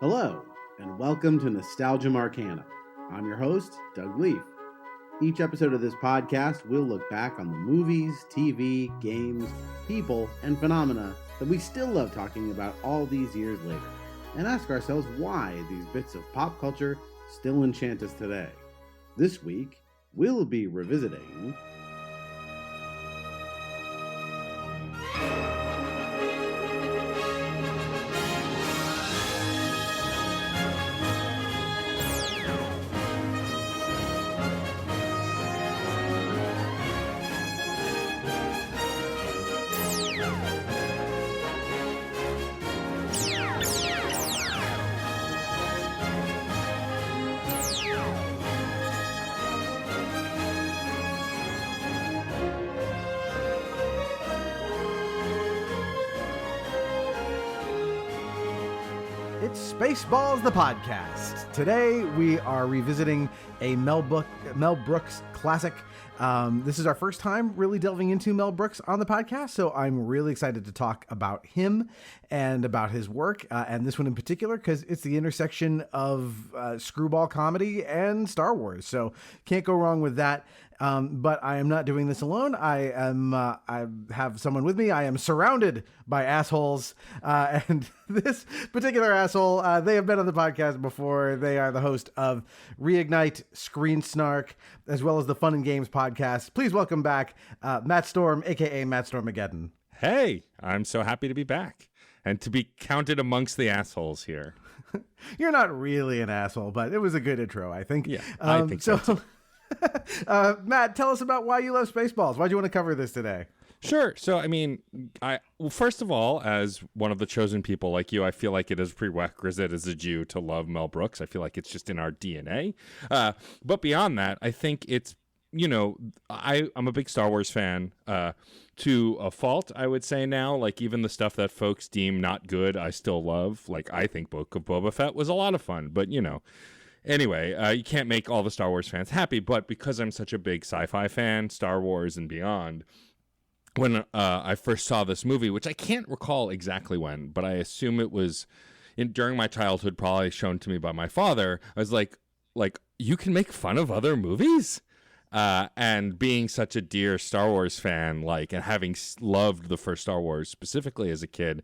Hello, and welcome to Nostalgia Marcana. I'm your host, Doug Leaf. Each episode of this podcast, we'll look back on the movies, TV, games, people, and phenomena that we still love talking about all these years later, and ask ourselves why these bits of pop culture still enchant us today. This week, we'll be revisiting... Spaceballs, the podcast. Today we are revisiting a Mel Brooks classic. This is our first time really delving into Mel Brooks on the podcast, so I'm really excited to talk about him and about his work, and this one in particular because it's the intersection of screwball comedy and Star Wars, so can't go wrong with that. But I am not doing this alone. I have someone with me. I am surrounded by assholes, and this particular asshole, they have been on the podcast before. They are the host of Reignite, Screen Snark, as well as the Fun and Games podcast. Please welcome back Matt Storm, a.k.a. Matt Stormageddon. Hey, I'm so happy to be back and to be counted amongst the assholes here. You're not really an asshole, but it was a good intro, I think. Yeah, I think so. Matt, tell us about why you love Spaceballs. Why do you want to cover this today? Sure. So, I mean, first of all, as one of the chosen people like you, I feel like it is prerequisite as a Jew to love Mel Brooks. I feel like it's just in our DNA. But beyond that, I think it's, I'm a big Star Wars fan to a fault, I would say now. Like, even the stuff that folks deem not good, I still love. Like, I think Book of Boba Fett was a lot of fun, but, Anyway, you can't make all the Star Wars fans happy, but because I'm such a big sci-fi fan, Star Wars and beyond, when I first saw this movie, which I can't recall exactly when, but I assume it was during my childhood, probably shown to me by my father, I was like, you can make fun of other movies? And being such a dear Star Wars fan, and having loved the first Star Wars specifically as a kid,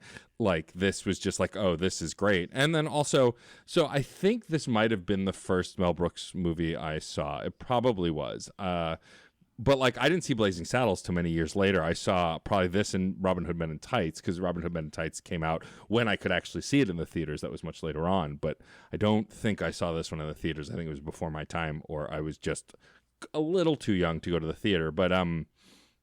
this was just oh, this is great. And then also, so I think this might have been the first Mel Brooks movie I saw. It probably was. But I didn't see Blazing Saddles too many years later. I saw probably this and Robin Hood Men in Tights, because Robin Hood Men in Tights came out when I could actually see it in the theaters. That was much later on. But I don't think I saw this one in the theaters. I think it was before my time, or I was just a little too young to go to the theater. But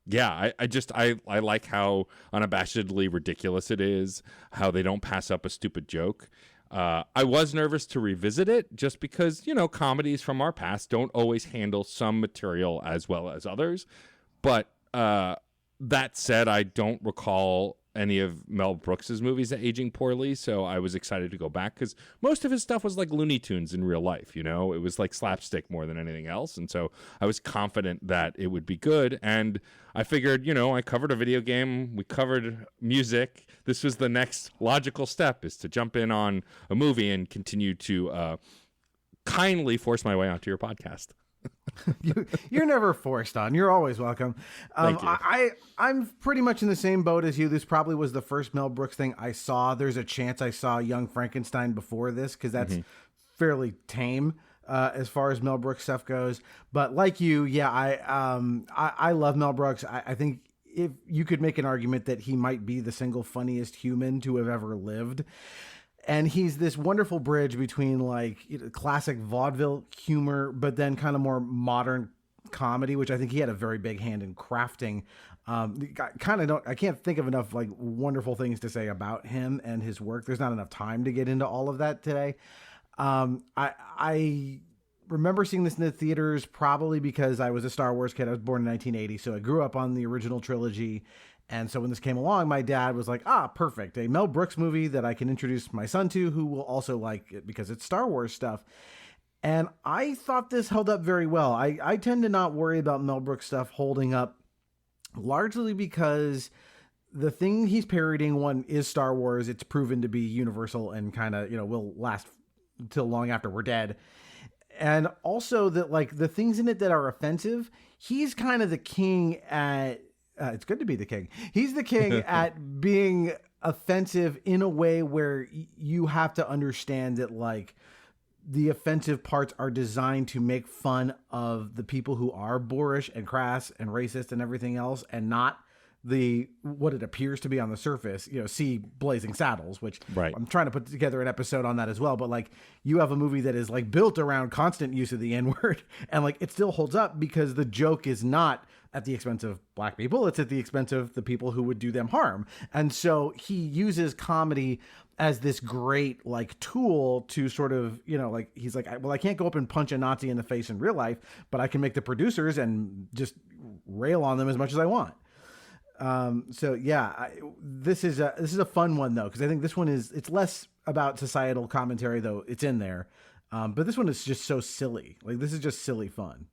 yeah, I like how unabashedly ridiculous it is, how they don't pass up a stupid joke. I was nervous to revisit it just because, comedies from our past don't always handle some material as well as others. But that said, I don't recall any of Mel Brooks's movies aging poorly, so I was excited to go back because most of his stuff was like Looney Tunes in real life, It was like slapstick more than anything else, and so I was confident that it would be good, and I figured, I covered a video game, we covered music, this was the next logical step, is to jump in on a movie and continue to kindly force my way onto your podcast. You're never forced on. You're always welcome. Thank you. I'm pretty much in the same boat as you. This probably was the first Mel Brooks thing I saw. There's a chance I saw Young Frankenstein before this because that's fairly tame as far as Mel Brooks stuff goes. But like you, yeah, I love Mel Brooks. I think if you could make an argument that he might be the single funniest human to have ever lived. And he's this wonderful bridge between classic vaudeville humor, but then kind of more modern comedy, which I think he had a very big hand in crafting. I can't think of enough wonderful things to say about him and his work. There's not enough time to get into all of that today. I remember seeing this in the theaters probably because I was a Star Wars kid. I was born in 1980, so I grew up on the original trilogy. And so when this came along, my dad was like, perfect. A Mel Brooks movie that I can introduce my son to, who will also like it because it's Star Wars stuff. And I thought this held up very well. I tend to not worry about Mel Brooks stuff holding up largely because the thing he's parodying, one, is Star Wars. It's proven to be universal and kind of, will last till long after we're dead. And also that, like, the things in it that are offensive, he's kind of the king at, it's good to be the king. He's the king at being offensive in a way where you have to understand that, like, the offensive parts are designed to make fun of the people who are boorish and crass and racist and everything else, and not what it appears to be on the surface. See Blazing Saddles, which right. I'm trying to put together an episode on that as well. But, like, you have a movie that is, like, built around constant use of the N-word, and, like, it still holds up because the joke is not at the expense of black people. It's at the expense of the people who would do them harm. And so he uses comedy as this great, like, tool to sort of, like, he's like, well, I can't go up and punch a Nazi in the face in real life, but I can make the producers and just rail on them as much as I want. So yeah, this is a fun one though, because I think this one it's less about societal commentary, though it's in there. But this one is just so silly. Like, this is just silly fun.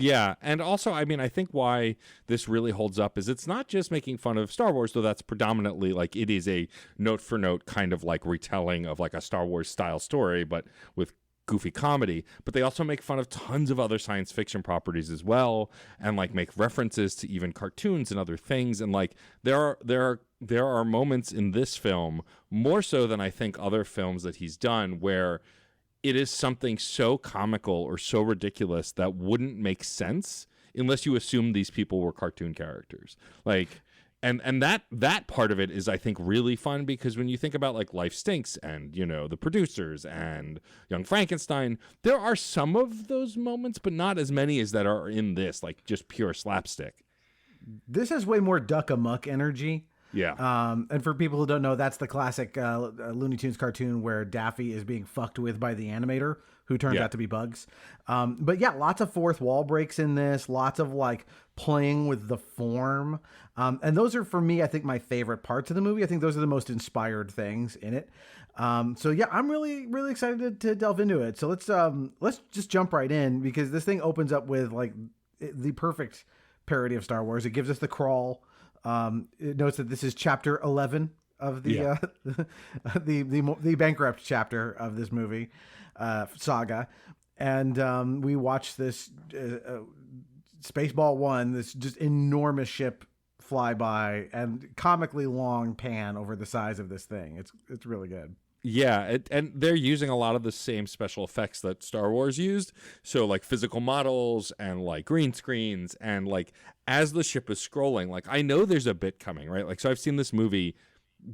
Yeah, and also, I mean, I think why this really holds up is it's not just making fun of Star Wars, though that's predominantly, like, it is a note-for-note kind of, like, retelling of, like, a Star Wars-style story, but with goofy comedy. But they also make fun of tons of other science fiction properties as well, and, like, make references to even cartoons and other things. And, like, there are moments in this film, more so than I think other films that he's done, where it is something so comical or so ridiculous that wouldn't make sense unless you assume these people were cartoon characters. Like, and that part of it is, I think, really fun, because when you think about, like, Life Stinks and, the producers and Young Frankenstein, there are some of those moments, but not as many as that are in this, like, just pure slapstick. This has way more Duck Amuck energy. Yeah. And for people who don't know, that's the classic Looney Tunes cartoon where Daffy is being fucked with by the animator, who turns out to be Bugs. But yeah, lots of fourth wall breaks in this, lots of, like, playing with the form. And those are, for me, I think, my favorite parts of the movie. I think those are the most inspired things in it. So yeah, I'm really, really excited to delve into it. So let's just jump right in, because this thing opens up with, like, the perfect parody of Star Wars. It gives us the crawl. It notes that this is chapter 11 of the the bankrupt chapter of this movie saga, and we watch this Spaceball 1, this just enormous ship fly by, and comically long pan over the size of this thing. It's really good. Yeah, and they're using a lot of the same special effects that Star Wars used. So, like, physical models and, like, green screens, and, like, as the ship is scrolling, like, I know there's a bit coming, right? Like, so I've seen this movie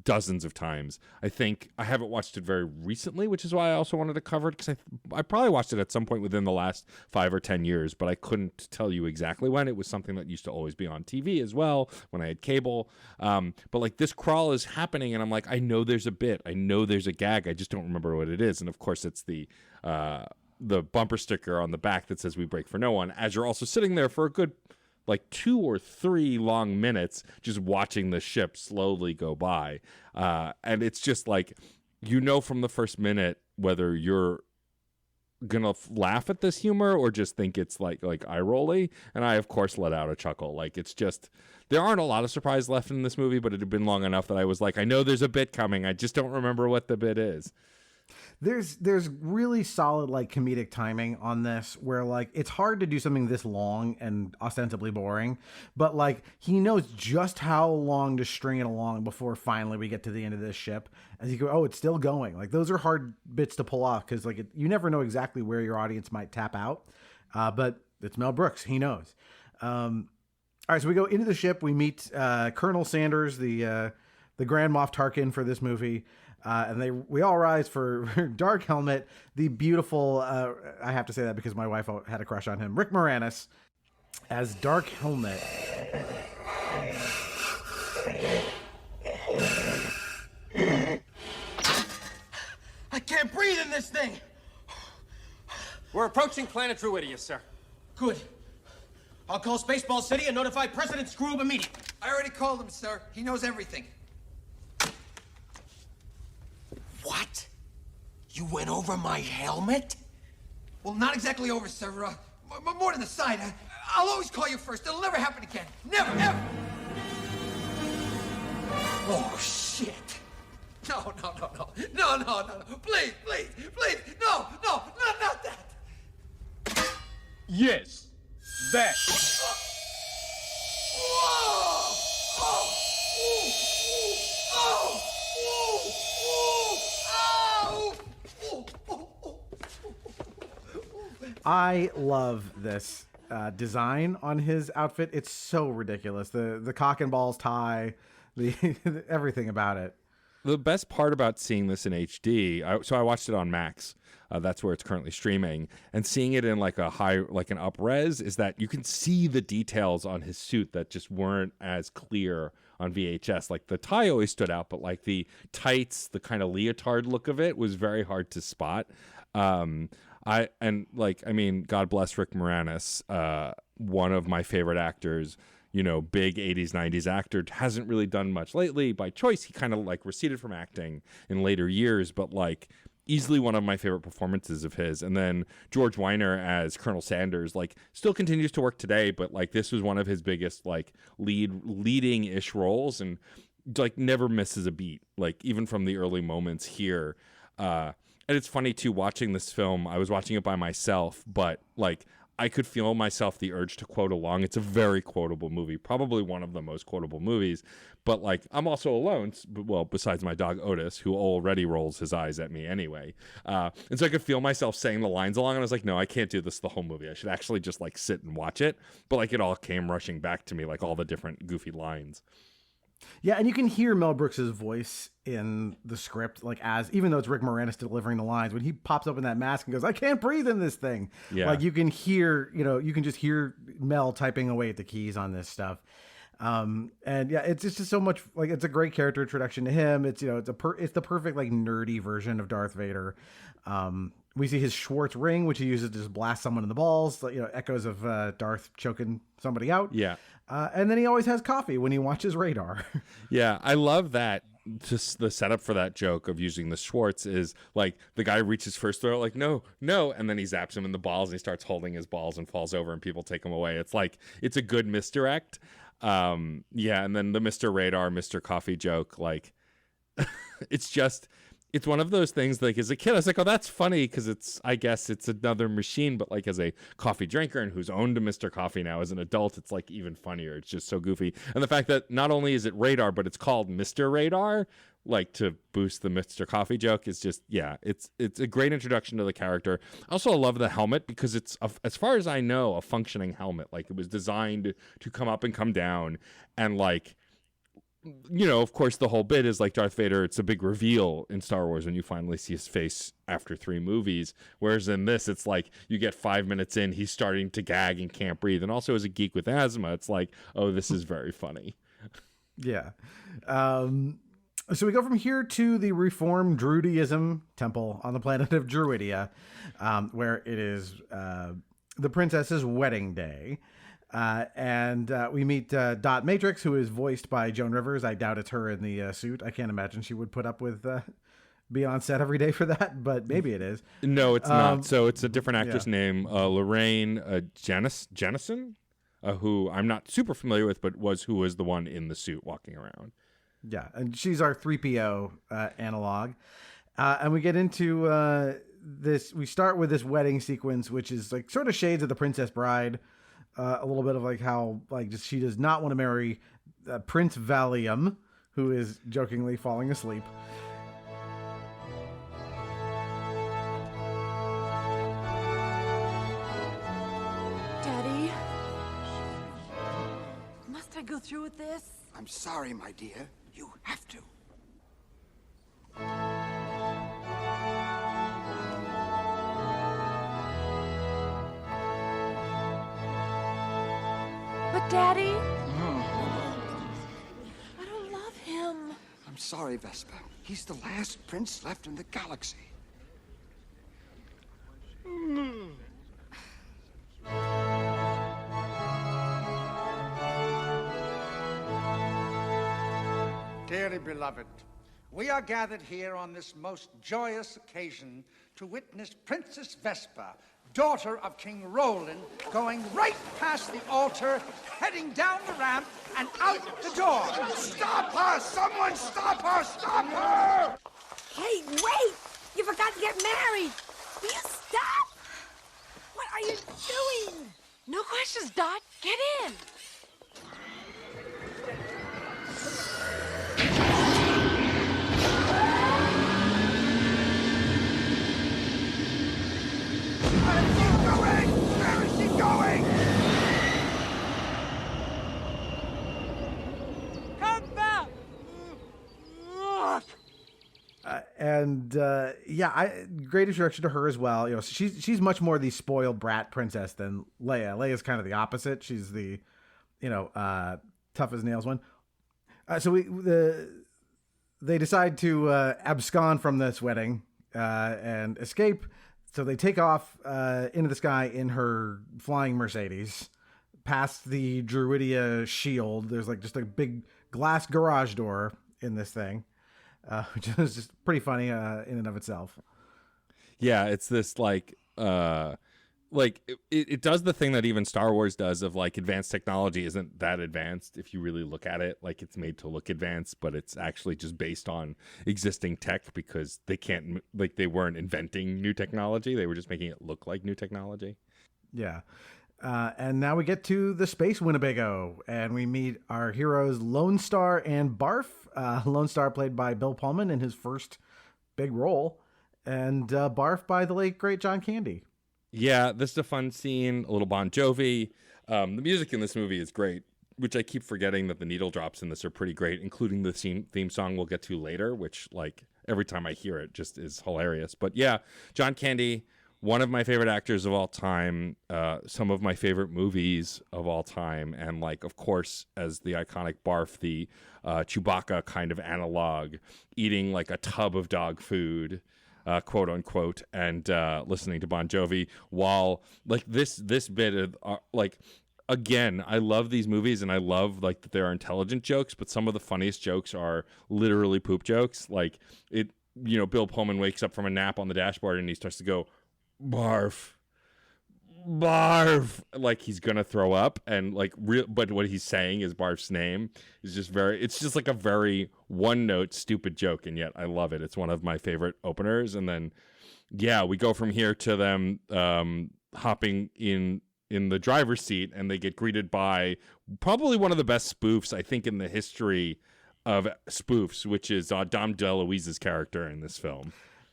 dozens of times. I think I haven't watched it very recently, which is why I also wanted to cover it, because I probably watched it at some point within the last 5 or 10 years, but I couldn't tell you exactly when. It was something that used to always be on TV as well when I had cable. But, like, this crawl is happening, and I'm like, I know there's a bit, I know there's a gag, I just don't remember what it is. And of course, it's the bumper sticker on the back that says "We break for no one," as you're also sitting there for a good, like, 2 or 3 long minutes just watching the ship slowly go by. And it's just like, from the first minute whether you're gonna laugh at this humor or just think it's like eye-rolly. And I, of course, let out a chuckle. Like, it's just, there aren't a lot of surprise left in this movie, but it had been long enough that I was like, I know there's a bit coming, I just don't remember what the bit is. There's really solid, like, comedic timing on this, where, like, it's hard to do something this long and ostensibly boring, but, like, he knows just how long to string it along before finally we get to the end of this ship, as you go, oh, it's still going. Like, those are hard bits to pull off, because, like, you never know exactly where your audience might tap out, but it's Mel Brooks, he knows. All right, so we go into the ship, we meet Colonel Sanders, the Grand Moff Tarkin for this movie. And we all rise for Dark Helmet, the beautiful, I have to say that because my wife had a crush on him, Rick Moranis as Dark Helmet. I can't breathe in this thing. We're approaching Planet Druidia, sir. Good. I'll call Spaceball City and notify President Scroob immediately. I already called him, sir. He knows everything. What? You went over my helmet? Well, not exactly over, sir. More to the side. I'll always call you first. It'll never happen again. Never, ever. Please, no, not that. Yes, that. I love this design on his outfit. It's so ridiculous. The cock and balls tie, the everything about it. The best part about seeing this in HD, so I watched it on Max. That's where it's currently streaming, and seeing it in like an up res, is that you can see the details on his suit that just weren't as clear on VHS. Like the tie always stood out, but like the tights, the kind of leotard look of it was very hard to spot. God bless Rick Moranis, one of my favorite actors. Big 80s, 90s actor, hasn't really done much lately by choice. He kind of like receded from acting in later years, but like easily one of my favorite performances of his. And then George Weiner as Colonel Sanders, like still continues to work today, but like this was one of his biggest like leading-ish roles, and like never misses a beat, like even from the early moments here. And it's funny too, watching this film, I was watching it by myself, but like I could feel myself the urge to quote along. It's a very quotable movie, probably one of the most quotable movies. But like, I'm also alone. Well, besides my dog Otis, who already rolls his eyes at me anyway. And so I could feel myself saying the lines along, and I was like, no, I can't do this the whole movie. I should actually just like sit and watch it. But like, it all came rushing back to me, like all the different goofy lines. Yeah, and you can hear Mel Brooks' voice in the script, like even though it's Rick Moranis delivering the lines, when he pops up in that mask and goes, "I can't breathe in this thing." Yeah. Like you can hear, you can just hear Mel typing away at the keys on this stuff. And yeah, it's just so much, like, it's a great character introduction to him. It's, it's the perfect like nerdy version of Darth Vader. We see his Schwartz ring, which he uses to just blast someone in the balls, echoes of Darth choking somebody out. Yeah. And then he always has coffee when he watches Radar. Yeah, I love that. Just the setup for that joke of using the Schwartz is like the guy reaches first throw, like, no, and then he zaps him in the balls and he starts holding his balls and falls over and people take him away. It's like, it's a good misdirect. And then the Mr. Radar, Mr. Coffee joke, like, it's one of those things, like, as a kid, I was like, oh, that's funny because I guess it's another machine, but like as a coffee drinker and who's owned a Mr. Coffee now as an adult, it's like even funnier. It's just so goofy. And the fact that not only is it Radar, but it's called Mr. Radar, like to boost the Mr. Coffee joke, is just, it's a great introduction to the character. Also, I love the helmet because it's, as far as I know, a functioning helmet. Like, it was designed to come up and come down, and like, of course, the whole bit is like Darth Vader. It's a big reveal in Star Wars when you finally see his face after 3 movies. Whereas in this, it's like you get 5 minutes in, he's starting to gag and can't breathe. And also, as a geek with asthma, it's like, oh, this is very funny. Yeah. So we go from here to the Reformed Druidism temple on the planet of Druidia, where it is the princess's wedding day. And we meet Dot Matrix, who is voiced by Joan Rivers. I doubt it's her in the suit. I can't imagine she would put up with being on set every day for that, but maybe it is. No, it's not. So it's a different actress named Lorraine Jennison, who I'm not super familiar with, but who was the one in the suit walking around. Yeah, and she's our 3PO analog. And we get into this. We start with this wedding sequence, which is like sort of shades of The Princess Bride. A little bit of like how she does not want to marry Prince Valium, who is jokingly falling asleep. Daddy, must I go through with this? I'm sorry, my dear. You have to. But Daddy, I don't love him. I'm sorry, Vespa. He's the last prince left in the galaxy. Dearly beloved, we are gathered here on this most joyous occasion to witness Princess Vespa, daughter of King Roland, going right past the altar, heading down the ramp and out the door. Stop her! Someone stop her! Stop her! Hey, wait! You forgot to get married! Will you stop? What are you doing? No questions, Dot. Get in. Where is she going? Come back! Great introduction to her as well. You know, she's much more the spoiled brat princess than Leia. Leia's kind of the opposite. She's the, tough as nails one. They decide to abscond from this wedding and escape. So they take off into the sky in her flying Mercedes, past the Druidia shield. There's like just a big glass garage door in this thing, which is just pretty funny in and of itself. Yeah, it's this it does the thing that even Star Wars does of like advanced technology isn't that advanced if you really look at it. Like it's made to look advanced, but it's actually just based on existing tech because they weren't inventing new technology. They were just making it look like new technology. Yeah. And now we get to the space Winnebago and we meet our heroes Lone Star and Barf. Lone Star played by Bill Pullman in his first big role, and Barf by the late great John Candy. Yeah, this is a fun scene, a little Bon Jovi. The music in this movie is great, which I keep forgetting that the needle drops in this are pretty great, including the theme song we'll get to later, which like every time I hear it just is hilarious. But yeah, John Candy, one of my favorite actors of all time, some of my favorite movies of all time, and like, of course, as the iconic Barf, the Chewbacca kind of analog, eating like a tub of dog food, quote unquote, and listening to Bon Jovi while like this bit of again, I love these movies and I love like that there are intelligent jokes, but some of the funniest jokes are literally poop jokes. Like Bill Pullman wakes up from a nap on the dashboard and he starts to go, barf, barf, like he's gonna throw up, and like but what he's saying is Barf's name. Is just it's just like a very one note stupid joke, and yet I love it. It's one of my favorite openers. And then we go from here to them hopping in the driver's seat, and they get greeted by probably one of the best spoofs I think in the history of spoofs, which is Dom DeLuise's character in this film.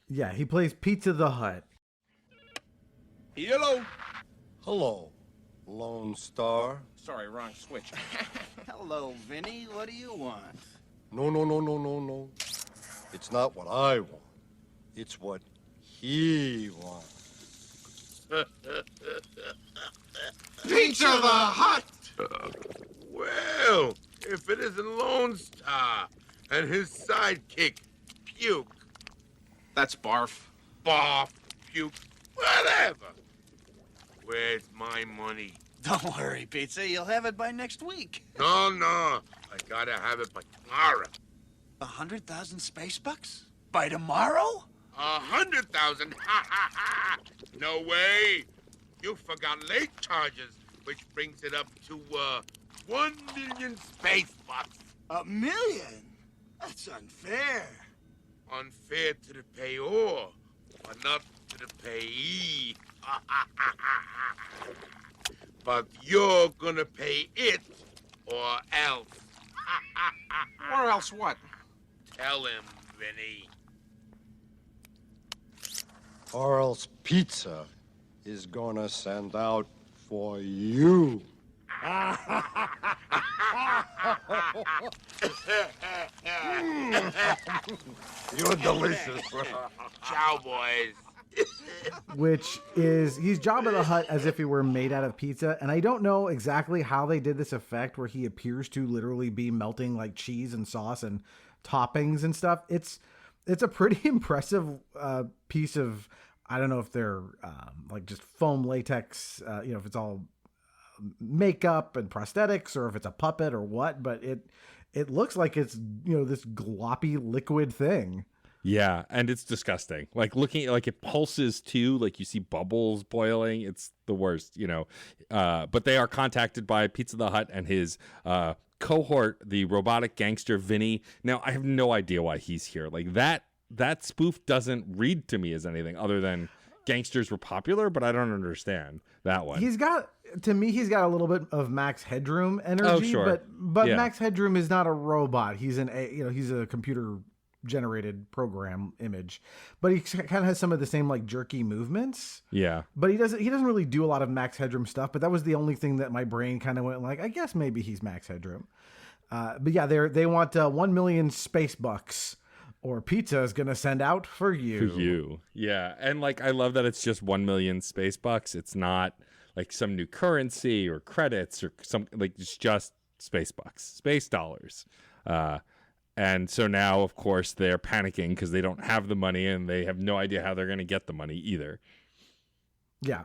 Yeah, he plays Pizza the Hut. Hello. Hello, Lone Star. Sorry, wrong switch. Hello, Vinny. What do you want? No. It's not what I want. It's what he wants. Pizza the Hut! Well, if it isn't Lone Star and his sidekick, Puke. That's Barf. Barf, Puke, whatever. Where's my money? Don't worry, Pizza. You'll have it by next week. No. I gotta have it by tomorrow. 100,000 space bucks? By tomorrow? 100,000? Ha! No way. You forgot late charges, which brings it up to 1 million space bucks. 1 million? That's unfair. Unfair to the payor, but not to the payee. But you're gonna pay it, or else. Or else what? Tell him, Vinny. Or else Pizza is gonna send out for you. You're delicious. Ciao, boys. Which is, he's Jabba the Hutt as if he were made out of pizza. And I don't know exactly how they did this effect where he appears to literally be melting like cheese and sauce and toppings and stuff. It's a pretty impressive piece of, I don't know if they're like just foam latex, if it's all makeup and prosthetics or if it's a puppet or what, but it looks like it's, this gloppy liquid thing. Yeah, and it's disgusting. Like looking, like it pulses too. Like you see bubbles boiling. It's the worst, But they are contacted by Pizza the Hut and his cohort, the robotic gangster Vinny. Now I have no idea why he's here. Like that that spoof doesn't read to me as anything other than gangsters were popular, but I don't understand that one. He's got a little bit of Max Headroom energy, Oh, sure. but Yeah. Max Headroom is not a robot. He's he's a computer generated program image, but he kind of has some of the same like jerky movements. Yeah. But he doesn't really do a lot of Max Headroom stuff, but that was the only thing that my brain kind of went like, I guess maybe he's Max Headroom. But yeah, they want 1 million space bucks or pizza is going to send out for you. For you. Yeah. And like, I love that it's just 1 million space bucks. It's not like some new currency or credits or something, like it's just space bucks, space dollars. And so now, of course, they're panicking because they don't have the money and they have no idea how they're going to get the money either. Yeah.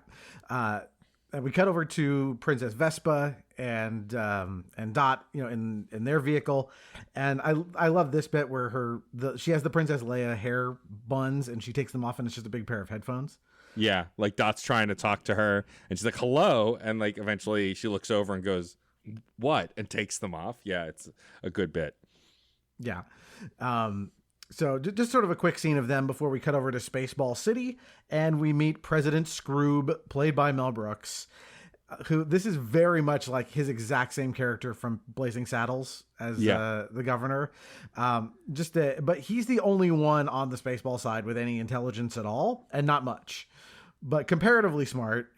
And we cut over to Princess Vespa and Dot, in their vehicle. And I love this bit where she has the Princess Leia hair buns and she takes them off and it's just a big pair of headphones. Yeah. Like Dot's trying to talk to her and she's like, hello. And like, eventually she looks over and goes, what? And takes them off. Yeah. It's a good bit. Yeah. So just sort of a quick scene of them before we cut over to Spaceball City and we meet President Scroob, played by Mel Brooks, who this is very much like his exact same character from Blazing Saddles as the governor. But he's the only one on the Spaceball side with any intelligence at all and not much, but comparatively smart.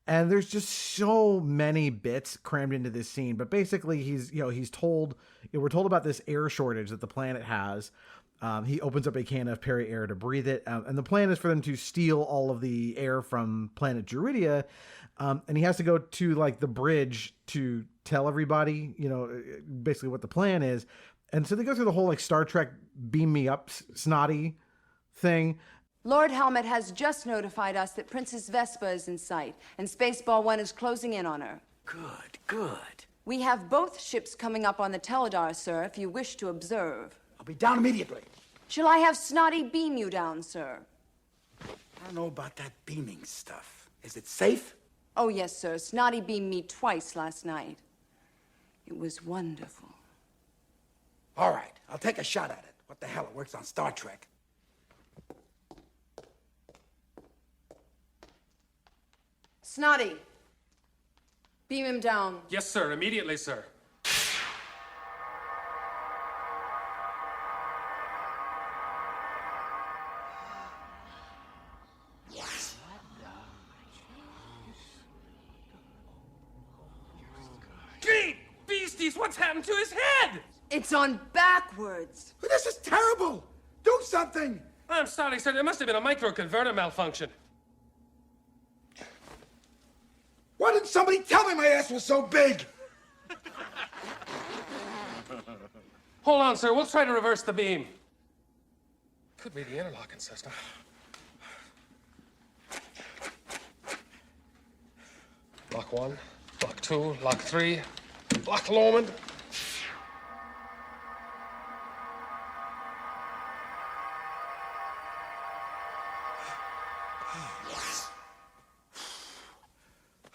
And there's just so many bits crammed into this scene. But basically, we're told about this air shortage that the planet has. He opens up a can of Perry air to breathe it. And the plan is for them to steal all of the air from planet Druidia. And he has to go to like the bridge to tell everybody, basically what the plan is. And so they go through the whole like Star Trek beam me up snotty thing. Lord Helmet has just notified us that Princess Vespa is in sight, and Spaceball 1 is closing in on her. Good. We have both ships coming up on the Teledar, sir, if you wish to observe. I'll be down immediately. Shall I have Snotty beam you down, sir? I don't know about that beaming stuff. Is it safe? Oh, yes, sir. Snotty beamed me twice last night. It was wonderful. All right, I'll take a shot at it. What the hell, it works on Star Trek. Snotty, beam him down. Yes, sir. Immediately, sir. Great beasties! What's happened to his head? It's on backwards. This is terrible! Do something! I'm sorry, sir. There must have been a microconverter malfunction. Why didn't somebody tell me my ass was so big? Hold on, sir. We'll try to reverse the beam. Could be the interlocking system. Lock 1, lock 2, lock 3, lock Lomond.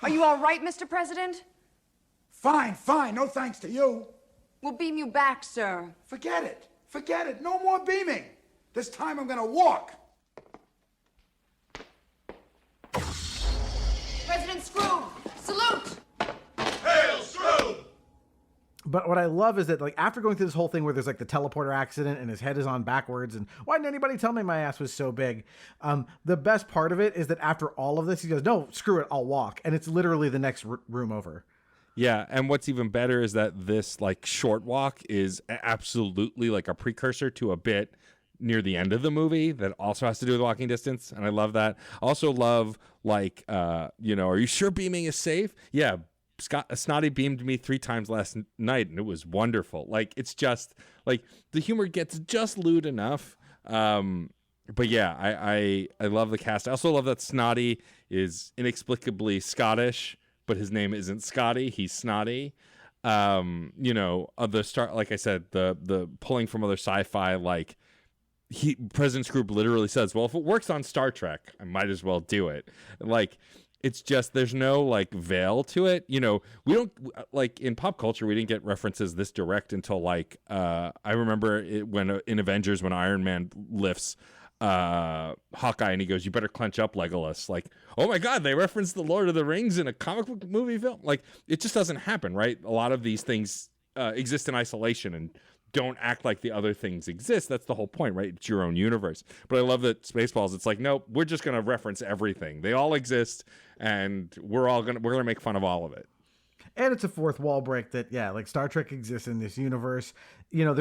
Are you all right, Mr. President? Fine. No thanks to you. We'll beam you back, sir. Forget it. No more beaming. This time I'm gonna walk. President Scroob, salute! Hail, Scroob! But what I love is that like after going through this whole thing where there's like the teleporter accident and his head is on backwards and why didn't anybody tell me my ass was so big? The best part of it is that after all of this, he goes, no, screw it, I'll walk. And it's literally the next room over. Yeah, and what's even better is that this like short walk is absolutely like a precursor to a bit near the end of the movie that also has to do with walking distance, and I love that. Also love like are you sure beaming is safe? Yeah, Snotty beamed me 3 times last night and it was wonderful. Like it's just like the humor gets just lewd enough. But yeah, I love the cast. I also love that Snotty is inexplicably Scottish, but his name isn't Scotty, he's Snotty. The start, like I said, the pulling from other sci-fi, like President Scroob literally says, well, if it works on Star Trek, I might as well do it. Like It's just there's no like veil to it. You know, we don't like in pop culture we didn't get references this direct until like I remember when in Avengers when Iron Man lifts Hawkeye and he goes, "You better clench up, Legolas." Like, oh my God, they referenced the Lord of the Rings in a comic book movie film. Like, it just doesn't happen, right? A lot of these things exist in isolation and don't act like the other things exist. That's the whole point, right? It's your own universe. But I love that Spaceballs, it's like, nope, we're just gonna reference everything. They all exist, and we're gonna make fun of all of it. And it's a fourth wall break that, yeah, like Star Trek exists in this universe. You know,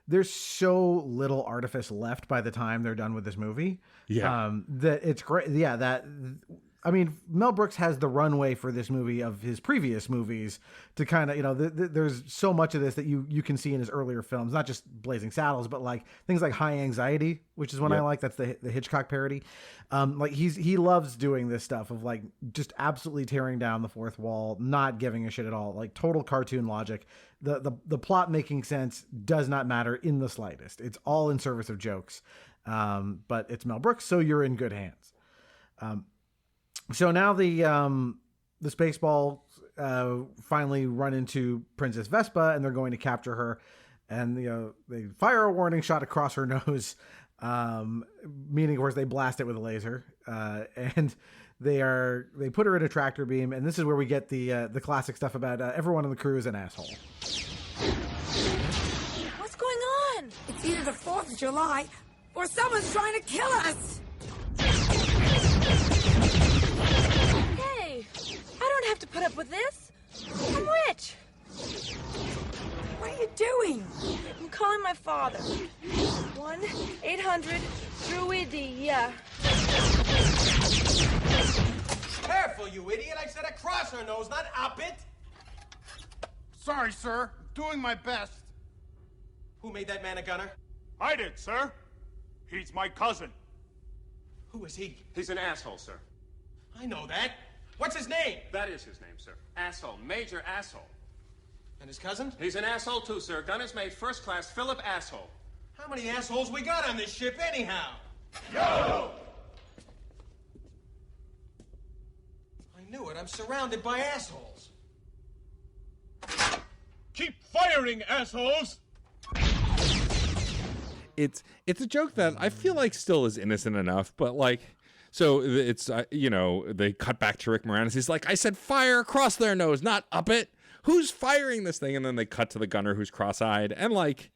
there's so little artifice left by the time they're done with this movie. Yeah. That it's great. Yeah, I mean, Mel Brooks has the runway for this movie of his previous movies to kind of, you know, there's so much of this that you can see in his earlier films, not just Blazing Saddles, but like things like High Anxiety, which is one I like. That's the Hitchcock parody. Like he loves doing this stuff of like just absolutely tearing down the fourth wall, not giving a shit at all, like total cartoon logic. The plot making sense does not matter in the slightest. It's all in service of jokes. But it's Mel Brooks, so you're in good hands. So now the Spaceballs finally run into Princess Vespa, and they're going to capture her. And they fire a warning shot across her nose, meaning, of course, they blast it with a laser. And they put her in a tractor beam, and this is where we get the classic stuff about everyone on the crew is an asshole. What's going on? It's either the 4th of July or someone's trying to kill us. Hey, I don't have to put up with this. I'm rich. What are you doing? I'm calling my father. 1-800-DRUIDIA. Careful, you idiot. I said across her nose, not up it. Sorry, sir. Doing my best. Who made that man a gunner? I did, sir. He's my cousin. Who is he? He's an asshole, sir. I know that. What's his name? That is his name, sir. Asshole. Major asshole. And his cousin? He's an asshole, too, sir. Gunner's mate, first class, Philip Asshole. How many assholes we got on this ship, anyhow? Yo! I knew it. I'm surrounded by assholes. Keep firing, assholes! It's a joke that I feel like still is innocent enough, but like, so it's, they cut back to Rick Moranis. He's like, I said fire across their nose, not up it. Who's firing this thing? And then they cut to the gunner who's cross-eyed, and like,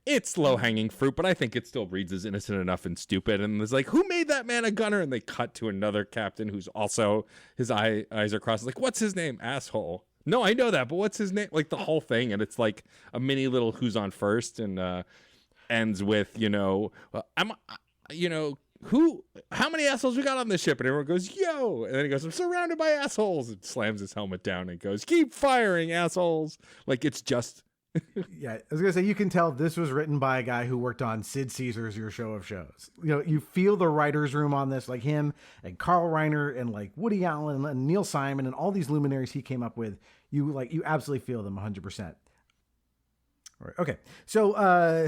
it's low-hanging fruit, but I think it still reads as innocent enough and stupid. And it's like, who made that man a gunner? And they cut to another captain who's also, his eyes are crossed. Like, what's his name? Asshole. No, I know that, but what's his name? Like the whole thing, and it's like a mini little who's on first, and ends with, how many assholes we got on this ship? And everyone goes, yo. And then he goes, I'm surrounded by assholes, and slams his helmet down and goes, keep firing, assholes. Like, it's just. Yeah, I was going to say, you can tell this was written by a guy who worked on Sid Caesar's Your Show of Shows. You feel the writer's room on this, like him and Carl Reiner and like Woody Allen and Neil Simon and all these luminaries he came up with. You absolutely feel them 100%. All right, okay. So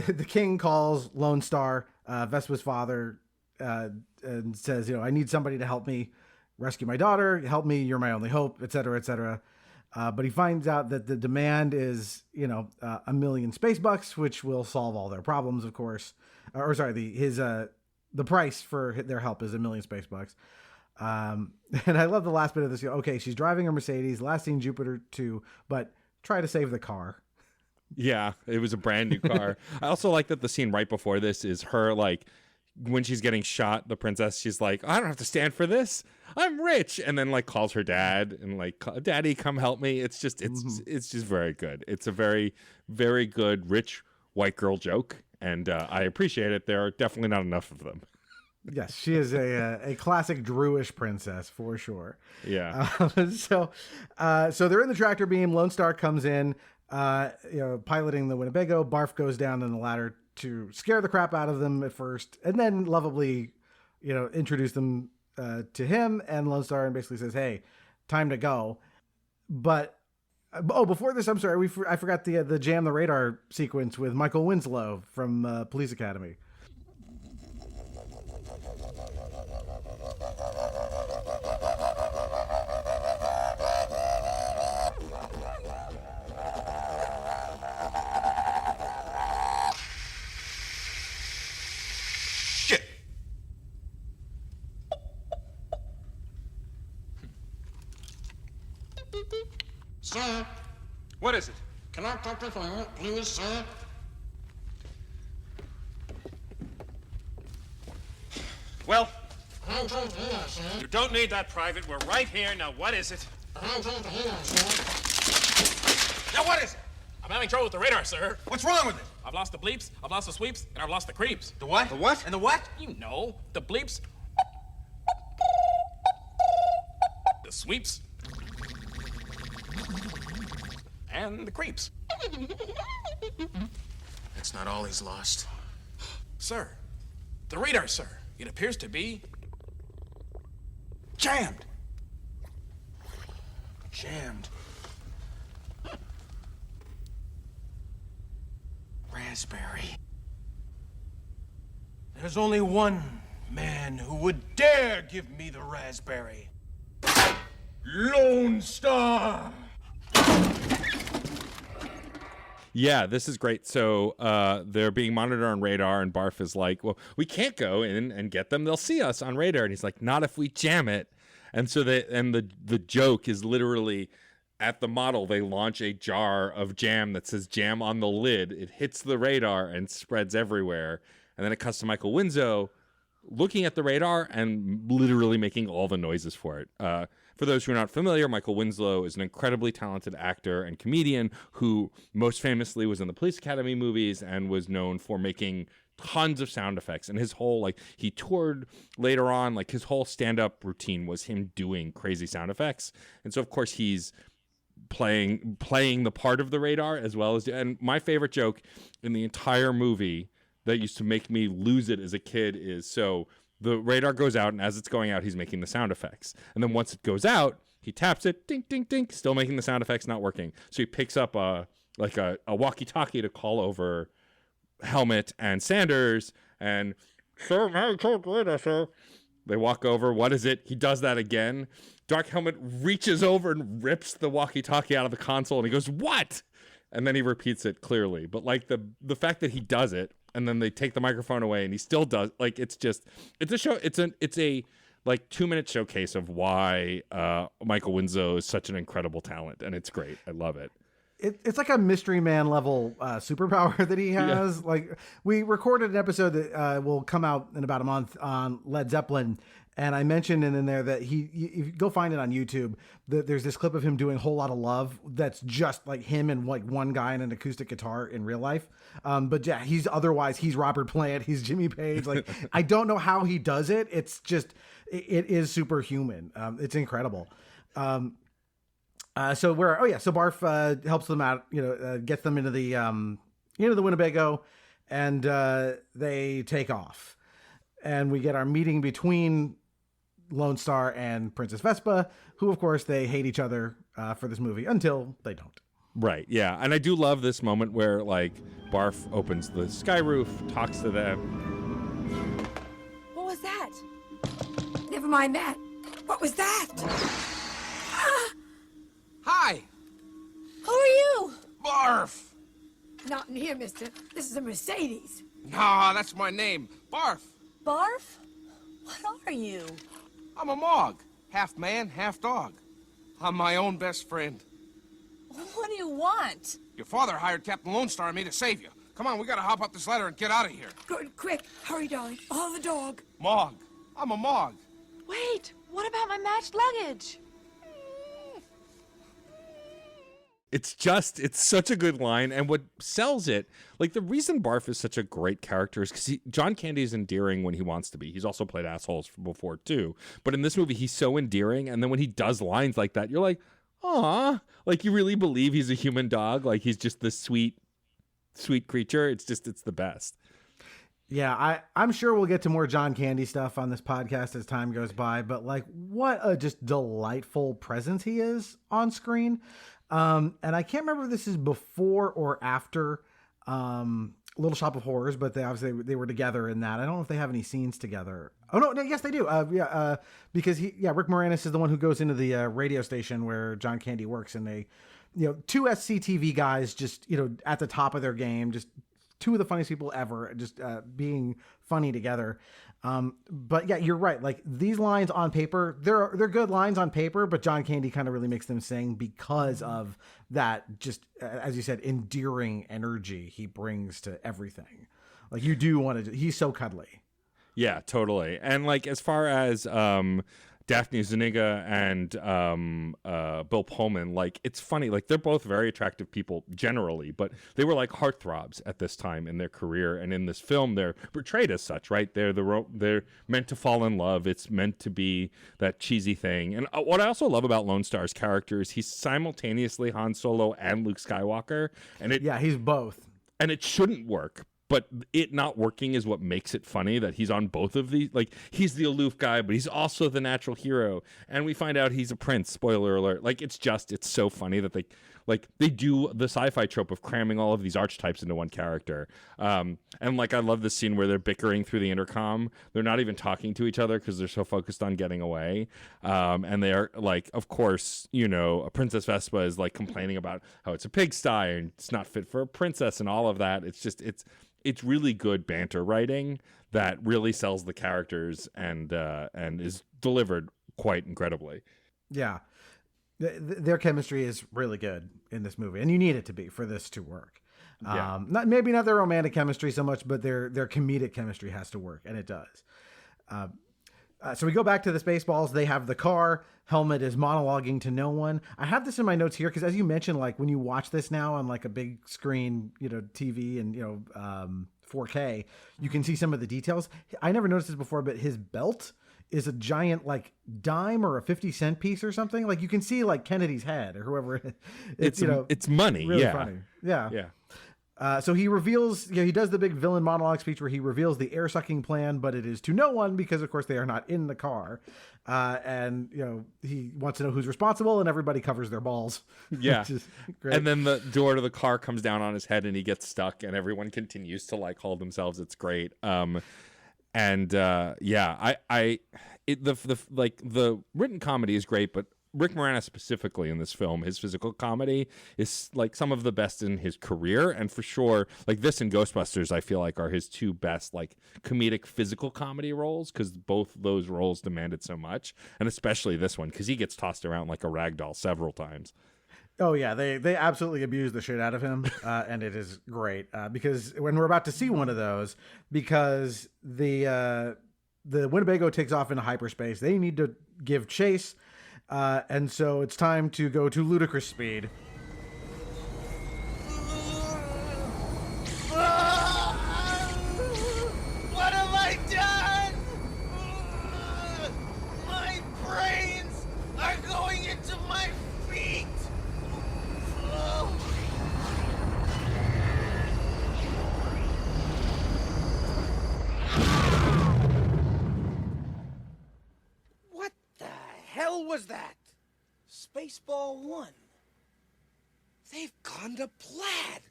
the king calls Lone Star, Vespa's father, and says, I need somebody to help me rescue my daughter. Help me. You're my only hope, et cetera, et cetera. But he finds out that the demand is, $1 million space bucks, which will solve all their problems, of course. The price for their help is $1 million space bucks. And I love the last bit of this. Okay, she's driving her Mercedes, last seen Jupiter 2, but try to save the car. Yeah, it was a brand new car. I also like that the scene right before this is her, like, when she's getting shot, the princess, she's like, I don't have to stand for this. I'm rich. And then like calls her dad and like, Daddy, come help me. It's just very good. It's a very, very good, rich white girl joke. And I appreciate it. There are definitely not enough of them. Yes, she is a classic Druish princess for sure. Yeah. So they're in the tractor beam. Lone Star comes in, piloting the Winnebago. Barf goes down in the ladder to scare the crap out of them at first, and then lovably, introduce them to him and Lone Star, and basically says, "Hey, time to go." But before this, I'm sorry, I forgot the Jam the Radar sequence with Michael Winslow from Police Academy. What is it? Can I talk to you, please, sir? Well, you don't need that, Private. We're right here. Now, what is it? I'm trying to hear, sir. Now, what is it? I'm having trouble with the radar, sir. What's wrong with it? I've lost the bleeps, I've lost the sweeps, and I've lost the creeps. The what? The what? And the what? You know, the bleeps, the sweeps, and the creeps. That's not all he's lost. Sir, the radar, sir. It appears to be jammed. Jammed. Raspberry. There's only one man who would dare give me the raspberry. Lone Star! Yeah, this is great. So they're being monitored on radar, and Barf is like, well, we can't go in and get them. They'll see us on radar. And he's like, not if we jam it. And so the joke is literally at the model, they launch a jar of jam that says jam on the lid. It hits the radar and spreads everywhere. And then it cuts to Michael Winslow looking at the radar and literally making all the noises for it. For those who are not familiar, Michael Winslow is an incredibly talented actor and comedian who most famously was in the Police Academy movies and was known for making tons of sound effects. And his whole, he toured later on, his whole stand-up routine was him doing crazy sound effects. And so, of course, he's playing the part of the radar as well as... And my favorite joke in the entire movie that used to make me lose it as a kid is, so the radar goes out, and as it's going out, he's making the sound effects. And then once it goes out, he taps it, ding, ding, ding, still making the sound effects, not working. So he picks up a walkie-talkie to call over Helmet and Sanders, and sir, they walk over. What is it? He does that again. Dark Helmet reaches over and rips the walkie-talkie out of the console, and he goes, what? And then he repeats it clearly. But the fact that he does it, and then they take the microphone away and he still does, it's a show. It's a 2-minute showcase of why Michael Winslow is such an incredible talent. And it's great. I love it. It's like a Mystery Man level superpower that he has. Yeah. We recorded an episode that will come out in about a month on Led Zeppelin. And I mentioned in there that if you go find it on YouTube, there's this clip of him doing Whole Lot of Love. That's just like him and one guy and an acoustic guitar in real life. But yeah, he's Robert Plant. He's Jimmy Page. I don't know how he does it. It's just, it is superhuman. It's incredible. So Barf helps them out, gets them into the Winnebago, and they take off. And we get our meeting between Lone Star and Princess Vespa, who, of course, they hate each other for this movie until they don't. Right, yeah. And I do love this moment where, Barf opens the sky roof, talks to them. What was that? Never mind that. What was that? Hi. Who are you? Barf. Not in here, mister. This is a Mercedes. Nah, that's my name. Barf. Barf? What are you? I'm a Mog. Half man, half dog. I'm my own best friend. What do you want? Your father hired Captain Lone Star and me to save you. Come on, we gotta hop up this ladder and get out of here. Good, quick. Hurry, darling. Follow the dog. Mog. I'm a Mog. Wait, what about my matched luggage? It's such a good line. And what sells it, the reason Barf is such a great character is because John Candy is endearing when he wants to be. He's also played assholes before too. But in this movie, he's so endearing. And then when he does lines like that, you're like, aw, you really believe he's a human dog. He's just this sweet, sweet creature. It's the best. Yeah, I'm sure we'll get to more John Candy stuff on this podcast as time goes by. But what a just delightful presence he is on screen. And I can't remember if this is before or after Little Shop of Horrors, but they were together in that. I don't know if they have any scenes together. Oh no, yes they do. Because Rick Moranis is the one who goes into the radio station where John Candy works, and they, two SCTV guys just at the top of their game, just two of the funniest people ever, just being funny together. But yeah, you're right. Like these lines on paper, they're good lines on paper, but John Candy kind of really makes them sing because of that, just as you said, endearing energy he brings to everything. Like you do want to, he's so cuddly. Yeah, totally. And like, as far as, Daphne Zuniga and Bill Pullman, like it's funny, like they're both very attractive people generally, but they were like heartthrobs at this time in their career, and in this film they're portrayed as such, right? They're meant to fall in love. It's meant to be that cheesy thing. And what I also love about Lone Star's character is he's simultaneously Han Solo and Luke Skywalker, and he's both, and it shouldn't work. But it not working is what makes it funny that he's on both of these. Like, he's the aloof guy, but he's also the natural hero. And we find out he's a prince. Spoiler alert. Like, it's so funny that they do the sci-fi trope of cramming all of these archetypes into one character. And like, I love the scene where they're bickering through the intercom. They're not even talking to each other because they're so focused on getting away. And they are like, of course, Princess Vespa is like complaining about how it's a pigsty and it's not fit for a princess and all of that. It's really good banter writing that really sells the characters and is delivered quite incredibly. Yeah. Their chemistry is really good in this movie, and you need it to be for this to work. Yeah. Maybe not their romantic chemistry so much, but their comedic chemistry has to work, and it does. So we go back to the Spaceballs. They have the car. Helmet is monologuing to no one. I have this in my notes here because, as you mentioned, like when you watch this now on like a big screen, TV and 4K, you can see some of the details. I never noticed this before, but his belt is a giant like dime or a 50-cent piece or something. Like you can see like Kennedy's head or whoever. It's money. Really yeah. funny. Yeah. Yeah. So he reveals, he does the big villain monologue speech where he reveals the air sucking plan, but it is to no one because, of course, they are not in the car. And he wants to know who's responsible, and everybody covers their balls. Yeah. Which is great. And then the door to the car comes down on his head, and he gets stuck, and everyone continues to like hold themselves. It's great. The written comedy is great, but Rick Moranis specifically in this film, his physical comedy is like some of the best in his career, and for sure, like this and Ghostbusters, I feel like are his two best like comedic physical comedy roles, because both those roles demanded so much, and especially this one because he gets tossed around like a rag doll several times. Oh yeah, they absolutely abuse the shit out of him, and it is great because when we're about to see one of those, because the Winnebago takes off into hyperspace, they need to give chase. And so it's time to go to ludicrous speed. What have I done? My brains are going into my feet. What the hell was that? Spaceball 1. They've gone to Plaid.